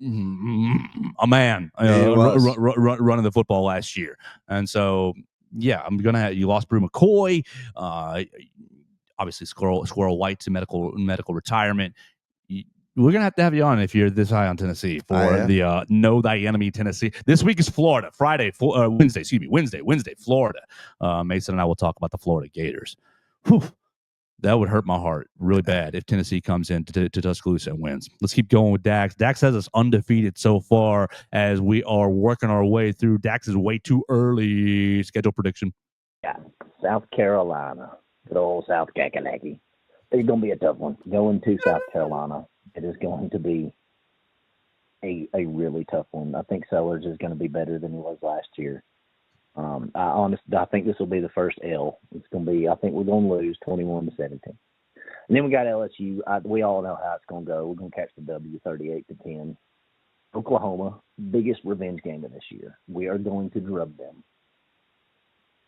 a man running the football last year, and so. Yeah, I'm gonna have you lost Brew McCoy, obviously Squirrel White to medical retirement. We're gonna have to have you on if you're this high on Tennessee for the Know Thy Enemy Tennessee. This week is Florida, Wednesday, Florida. Mason and I will talk about the Florida Gators. Whew. That would hurt my heart really bad if Tennessee comes in to Tuscaloosa and wins. Let's keep going with Dax. Dax has us undefeated so far as we are working our way through. Dax is way too early. Schedule prediction. Yeah, South Carolina. Good old South Kakalaki. It's going to be a tough one. Going to South Carolina, it is going to be a really tough one. I think Sellers is going to be better than he was last year. I think this will be the first L. It's going to be. I think we're going to lose 21-17, and then we got LSU. We all know how it's going to go. We're going to catch the W, 38-10. Oklahoma, biggest revenge game of this year. We are going to drub them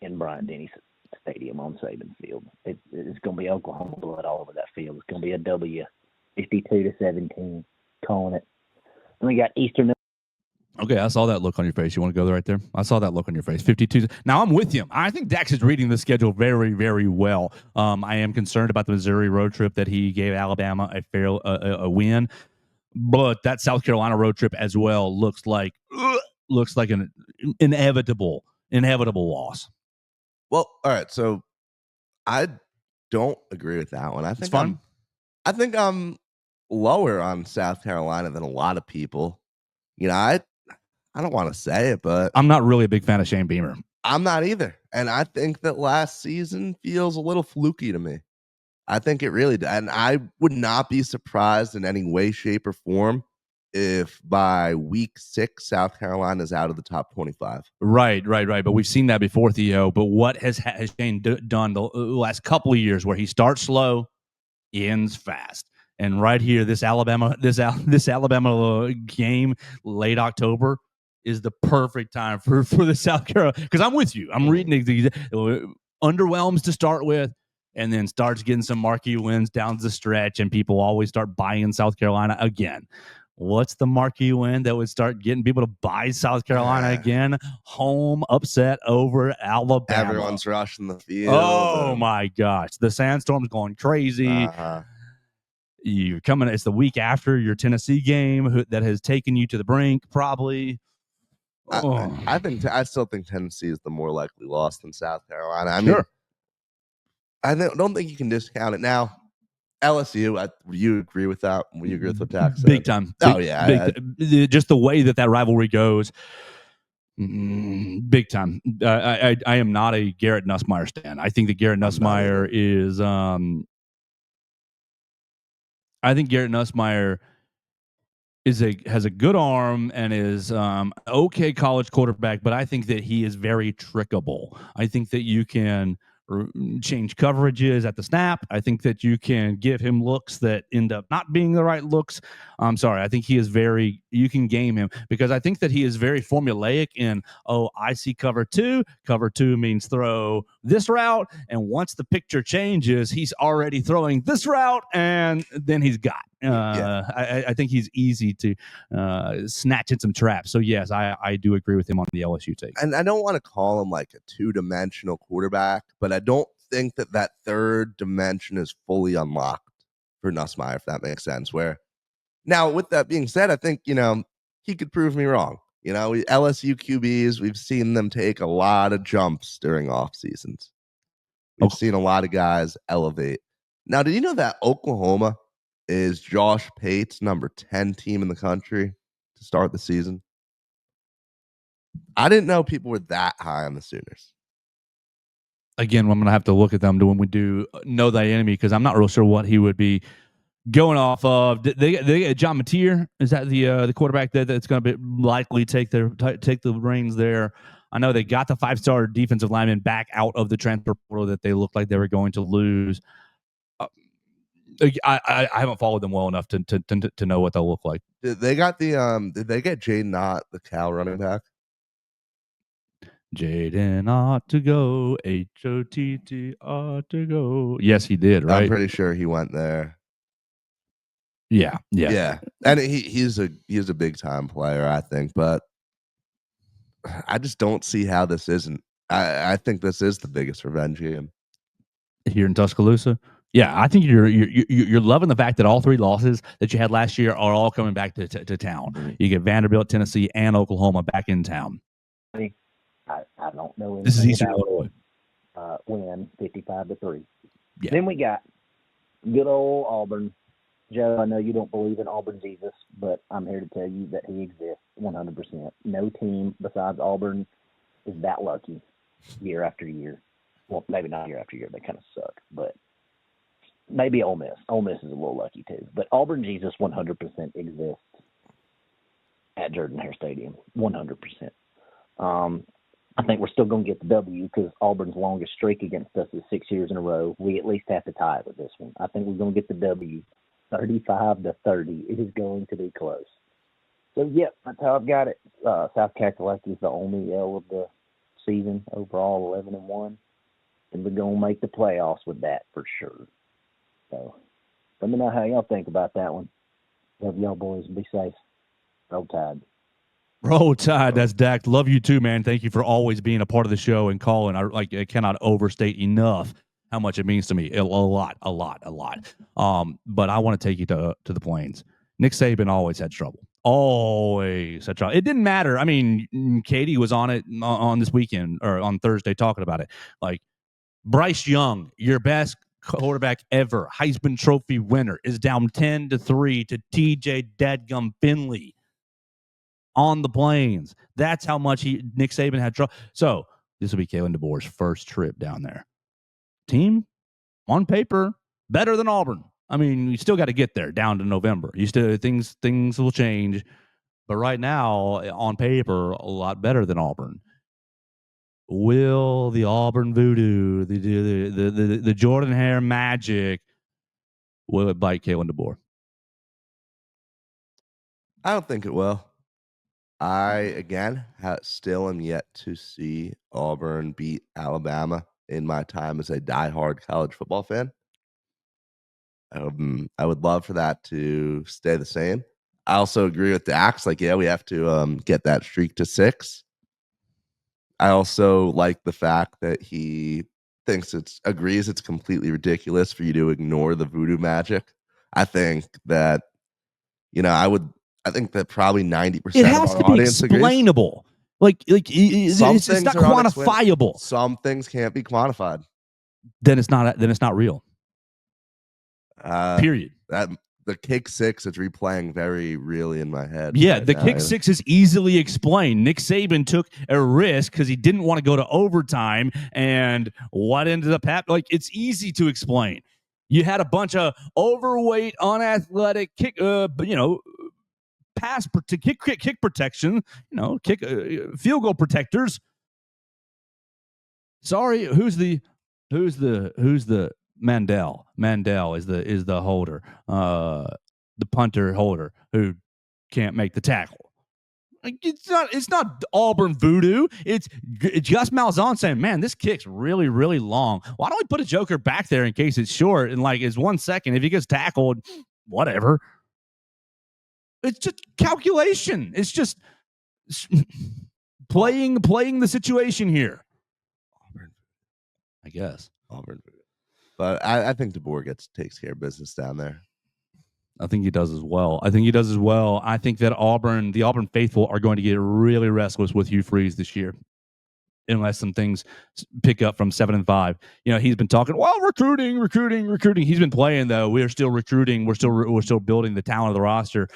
in Bryant-Denny Stadium on Saban Field. It's going to be Oklahoma blood all over that field. It's going to be a W, 52-17. Calling it. And we got Eastern. Okay, I saw that look on your face. You want to go right there? I saw that look on your face. 52. Now, I'm with you. I think Dax is reading the schedule very, very well. I am concerned about the Missouri road trip that he gave Alabama a win. But that South Carolina road trip as well looks like an inevitable loss. Well, all right. So I don't agree with that one. I think it's fun. I think I'm lower on South Carolina than a lot of people. You know, I don't want to say it, but I'm not really a big fan of Shane Beamer. I'm not either. And I think that last season feels a little fluky to me. I think it really does. And I would not be surprised in any way, shape, or form if by week 6, South Carolina is out of the top 25. Right. But we've seen that before, Theo. But what has Shane done the last couple of years where he starts slow, ends fast? And right here, this Alabama game, late October, is the perfect time for the South Carolina. Because I'm with you. I'm reading the underwhelms to start with, and then starts getting some marquee wins down the stretch, and people always start buying South Carolina again. What's the marquee win that would start getting people to buy South Carolina again? Home upset over Alabama. Everyone's rushing the field. Oh, my gosh. The Sandstorm's going crazy. You're coming. It's the week after your Tennessee game that has taken you to the brink, probably. I still think Tennessee is the more likely loss than South Carolina. I mean, I don't think you can discount it. Now, LSU, you agree with that? Will you agree with what Dax said? Big time. Just the way that rivalry goes, big time. I am not a Garrett Nussmeier stan. I think that Garrett Nussmeier is. I think Garrett Nussmeier has a good arm and is okay college quarterback, but I think that he is very trickable. I think that you can change coverages at the snap. I think that you can give him looks that end up not being the right looks. I'm sorry. I think he is you can game him because I think that he is very formulaic in, I see cover two. Cover two means throw this route. And once the picture changes, he's already throwing this route and then he's got. I think he's easy to snatch in some traps. So, yes, I do agree with him on the LSU take. And I don't want to call him like a two-dimensional quarterback, but I don't think that third dimension is fully unlocked for Nussmeier, if that makes sense. Where now, with that being said, I think, he could prove me wrong. LSU QBs, we've seen them take a lot of jumps during off seasons. We've seen a lot of guys elevate. Now, did you know that Oklahoma is Josh Pate's number 10 team in the country to start the season? I didn't know people were that high on the Sooners. Again, I'm going to have to look at them when we do Know Thy Enemy because I'm not real sure what he would be going off of. They John Mateer, is that the quarterback that's going to be likely take the reins there? I know they got the 5-star defensive lineman back out of the transfer portal that they looked like they were going to lose. I haven't followed them well enough to know what they'll look like. Did they get Jaden Ott, the Cal running back? Jaden ought to go. HOTT ought to go. Yes, he did, right? I'm pretty sure he went there. Yeah. And he's a big time player, I think, but I just don't see how this isn't. I think this is the biggest revenge game here in Tuscaloosa. Yeah, I think you're loving the fact that all 3 losses that you had last year are all coming back to town. You get Vanderbilt, Tennessee, and Oklahoma back in town. I don't know anything This is Eastern about Illinois. Win 55-3. Yeah. Then we got good old Auburn. Joe, I know you don't believe in Auburn Jesus, but I'm here to tell you that he exists 100%. No team besides Auburn is that lucky year after year. Well, maybe not year after year. They kind of suck, but maybe Ole Miss. Ole Miss is a little lucky too. But Auburn Jesus 100% exists at Jordan-Hare Stadium, 100%. I think we're still going to get the W because Auburn's longest streak against us is 6 years in a row. We at least have to tie it with this one. I think we're going to get the W. 35-30. It is going to be close. So, yep, that's how I've got it. South Kakalaki is the only L of the season overall, 11-1. And we're going to make the playoffs with that for sure. So, let me know how y'all think about that one. Love y'all boys. Be safe. Roll Tide. Roll Tide. That's Dak. Love you too, man. Thank you for always being a part of the show and calling. I cannot overstate enough how much it means to me. A lot. But I want to take you to the Plains. Nick Saban always had trouble. Always had trouble. It didn't matter. I mean, Katie was on it on this weekend or on Thursday talking about it. Like Bryce Young, your best quarterback ever, Heisman Trophy winner, is down 10-3 to TJ Dadgum Finley on the Plains. That's how much Nick Saban had trouble. So this will be Kalen DeBoer's first trip down there. Team on paper better than Auburn. I mean, you still got to get there down to November. You still things will change, but right now on paper a lot better than Auburn. Will the Auburn voodoo, the Jordan-Hare magic, will it bite Kalen DeBoer? I don't think it will. I again still am yet to see Auburn beat Alabama in my time as a diehard college football fan. I would love for that to stay the same. I also agree with Dax. Like, yeah, we have to get that streak to 6. I also like the fact that he agrees it's completely ridiculous for you to ignore the voodoo magic. I think that, I think that probably 90% it has of our to be audience explainable. agrees. It's not quantifiable. Some things can't be quantified. Then it's not real. Period. The kick 6 is replaying very really in my head. Yeah, right the now. kick 6 is easily explained. Nick Saban took a risk because he didn't want to go to overtime, and what ended up happening? Like, it's easy to explain. You had a bunch of overweight, unathletic kick, pass kick protection, field goal protectors. Sorry, who's the Mandel? Mandel is the holder, the punter holder who can't make the tackle. Like, it's not Auburn voodoo. It's just Malzahn saying, "Man, this kick's really, really long. Why don't we put a joker back there in case it's short and it's 1 second? If he gets tackled, whatever." It's just calculation. It's just playing the situation here. Auburn, I guess. Auburn. But I think DeBoer takes care of business down there. I think he does as well. I think that the Auburn faithful are going to get really restless with Hugh Freeze this year, unless some things pick up from 7-5. He's been talking, recruiting. He's been playing though. We're still recruiting. We're still building the talent of the roster.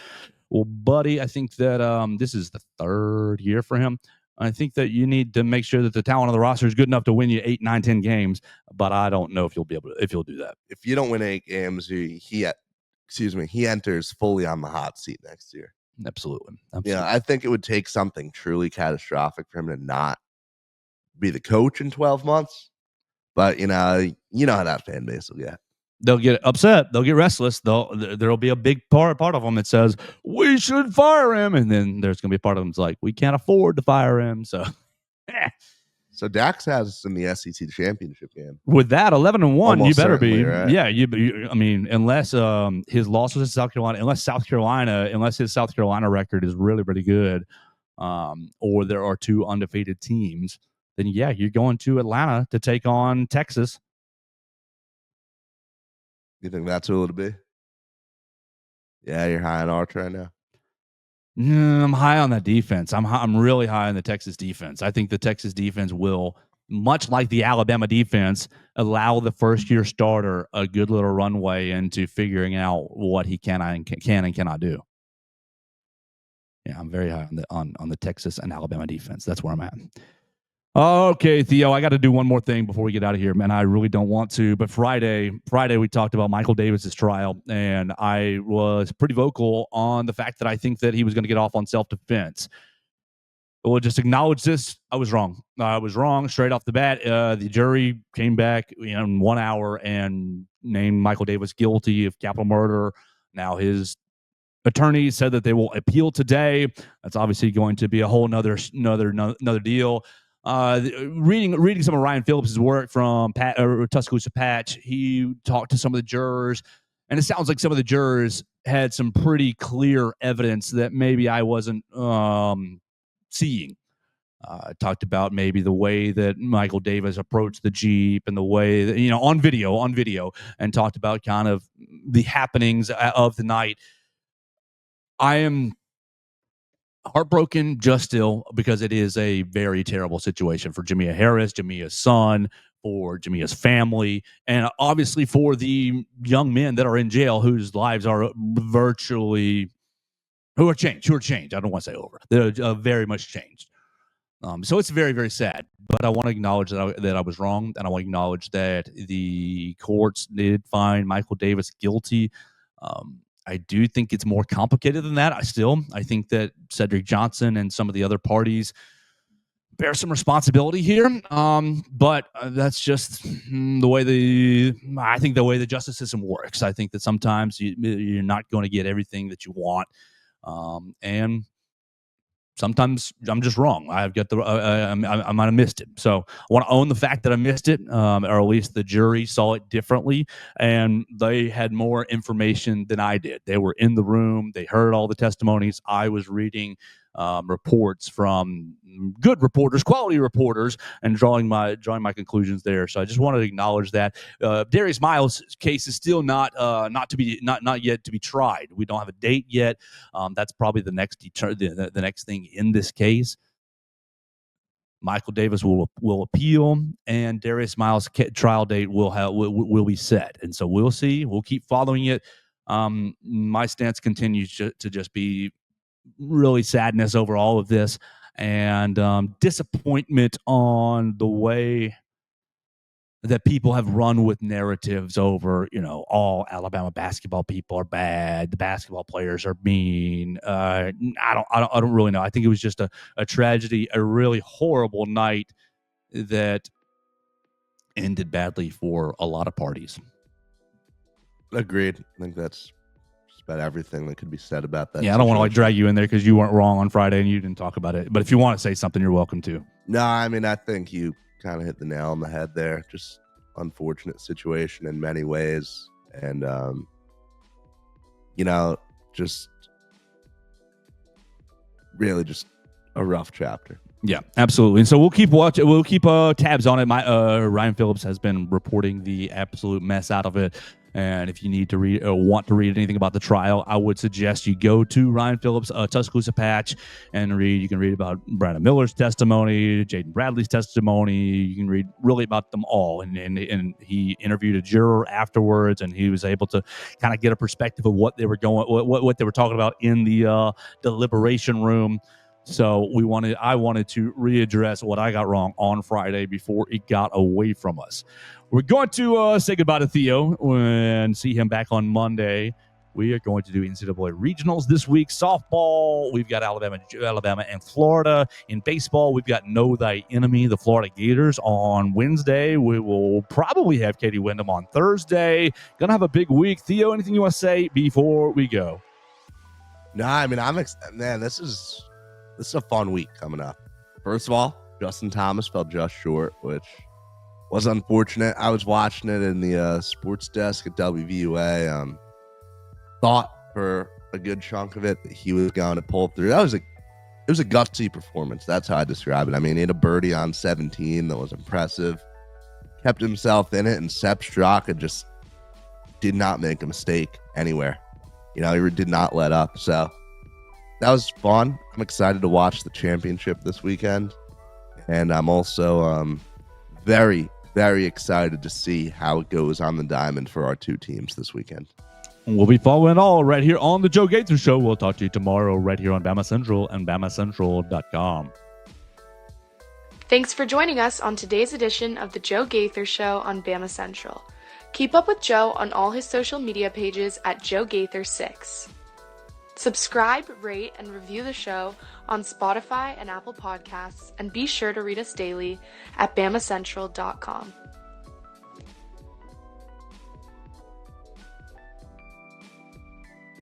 Well, buddy, I think that this is the 3rd year for him. I think that you need to make sure that the talent of the roster is good enough to win you 8, 9, 10 games. But I don't know if you'll do that. If you don't win 8 games, he enters fully on the hot seat next year. Absolutely. Yeah, I think it would take something truly catastrophic for him to not be the coach in 12 months. But you know how that fan base will get. They'll get upset. They'll get restless. There'll be a big part of them that says we should fire him, and then there's going to be a part of them that's like we can't afford to fire him. So, So Dax has us in the SEC championship game. with that 11-1, you Almost better be. certainly, right? Yeah, I mean, unless his loss was in South Carolina, unless his South Carolina record is really really good, or there are two undefeated teams, then yeah, you're going to Atlanta to take on Texas. You think that's who it'll be? Yeah, you're high on Arch right now. I'm high on that defense. I'm really high on the Texas defense. I think the Texas defense will, much like the Alabama defense, allow the first-year starter a good little runway into figuring out what he can and cannot do. Yeah, I'm very high on the Texas and Alabama defense. That's where I'm at. Okay, Theo, I got to do one more thing before we get out of here, man. I really don't want to, but Friday we talked about Michael Davis's trial, and I was pretty vocal on the fact that I think that he was going to get off on self-defense. We'll just acknowledge this. I was wrong. Straight off the bat. The jury came back in 1 hour and named Michael Davis guilty of capital murder. Now his attorney said that they will appeal today. That's obviously going to be a whole another deal. Reading some of Ryan Phillips' work from Tuscaloosa Patch, he talked to some of the jurors, and it sounds like some of the jurors had some pretty clear evidence that maybe I wasn't seeing. Talked about maybe the way that Michael Davis approached the Jeep and the way that, on video, and talked about kind of the happenings of the night. I am heartbroken just still because it is a very terrible situation for Jamea Harris, Jamea's son, for Jamea's family, and obviously for the young men that are in jail whose lives are who are changed. I don't want to say over. They're very much changed. So it's very, very sad. But I want to acknowledge that I was wrong, and I want to acknowledge that the courts did find Michael Davis guilty. I do think it's more complicated than that. I think that Cedric Johnson and some of the other parties bear some responsibility here. But that's just the way the justice system works. I think that sometimes you're not going to get everything that you want. And sometimes I'm just wrong. I might have missed it. So I want to own the fact that I missed it, or at least the jury saw it differently, and they had more information than I did. They were in the room. They heard all the testimonies. I was reading reports from good reporters, quality reporters, and drawing my conclusions there. So I just wanted to acknowledge that Darius Miles' case is still not yet to be tried. We don't have a date yet. That's probably the next thing in this case. Michael Davis will appeal, and Darius Miles' trial date will be set. And so we'll see. We'll keep following it. My stance continues to just be really sadness over all of this, and disappointment on the way that people have run with narratives over, all Alabama basketball people are bad, the basketball players are mean. I don't really know. I think it was just a tragedy, a really horrible night that ended badly for a lot of parties. Agreed. I think that's just about everything that could be said about that. Yeah, I don't want to drag you in there because you weren't wrong on Friday and you didn't talk about it. But if you want to say something, you're welcome to. No, I mean, I think you kind of hit the nail on the head there. Just unfortunate situation in many ways, and just really just a rough chapter. Yeah, absolutely. And so we'll keep watching. We'll keep tabs on it. Ryan Phillips has been reporting the absolute mess out of it. And if you need to read or want to read anything about the trial, I would suggest you go to Ryan Phillips' Tuscaloosa Patch and read. You can read about Brandon Miller's testimony, Jaden Bradley's testimony. You can read really about them all. And he interviewed a juror afterwards, and he was able to kind of get a perspective of what they were what they were talking about in the deliberation room. So I wanted to readdress what I got wrong on Friday before it got away from us. We're going to say goodbye to Theo and see him back on Monday We are going to do NCAA regionals this week. Softball, we've got Alabama and Florida. In baseball, we've got Know Thy Enemy, the Florida Gators, on Wednesday. We will probably have Katie Wyndham on Thursday. Gonna have a big week. Theo, anything you want to say before we go? No, I mean, man, this is a fun week coming up. First of all, Justin Thomas fell just short, which was unfortunate. I was watching it in the sports desk at WVUA. Thought for a good chunk of it that he was going to pull through. It was a gutsy performance. That's how I describe it. I mean, he had a birdie on 17 that was impressive. Kept himself in it, and Sepp Straka just did not make a mistake anywhere. He did not let up. So that was fun. I'm excited to watch the championship this weekend. And I'm also very, very excited to see how it goes on the diamond for our two teams this weekend. We'll be following it all right here on the Joe Gaither Show. We'll talk to you tomorrow right here on Bama Central and BamaCentral.com. Thanks for joining us on today's edition of the Joe Gaither Show on Bama Central. Keep up with Joe on all his social media pages at Joe Gaither6. Subscribe, rate, and review the show on Spotify and Apple Podcasts, and be sure to read us daily at BamaCentral.com.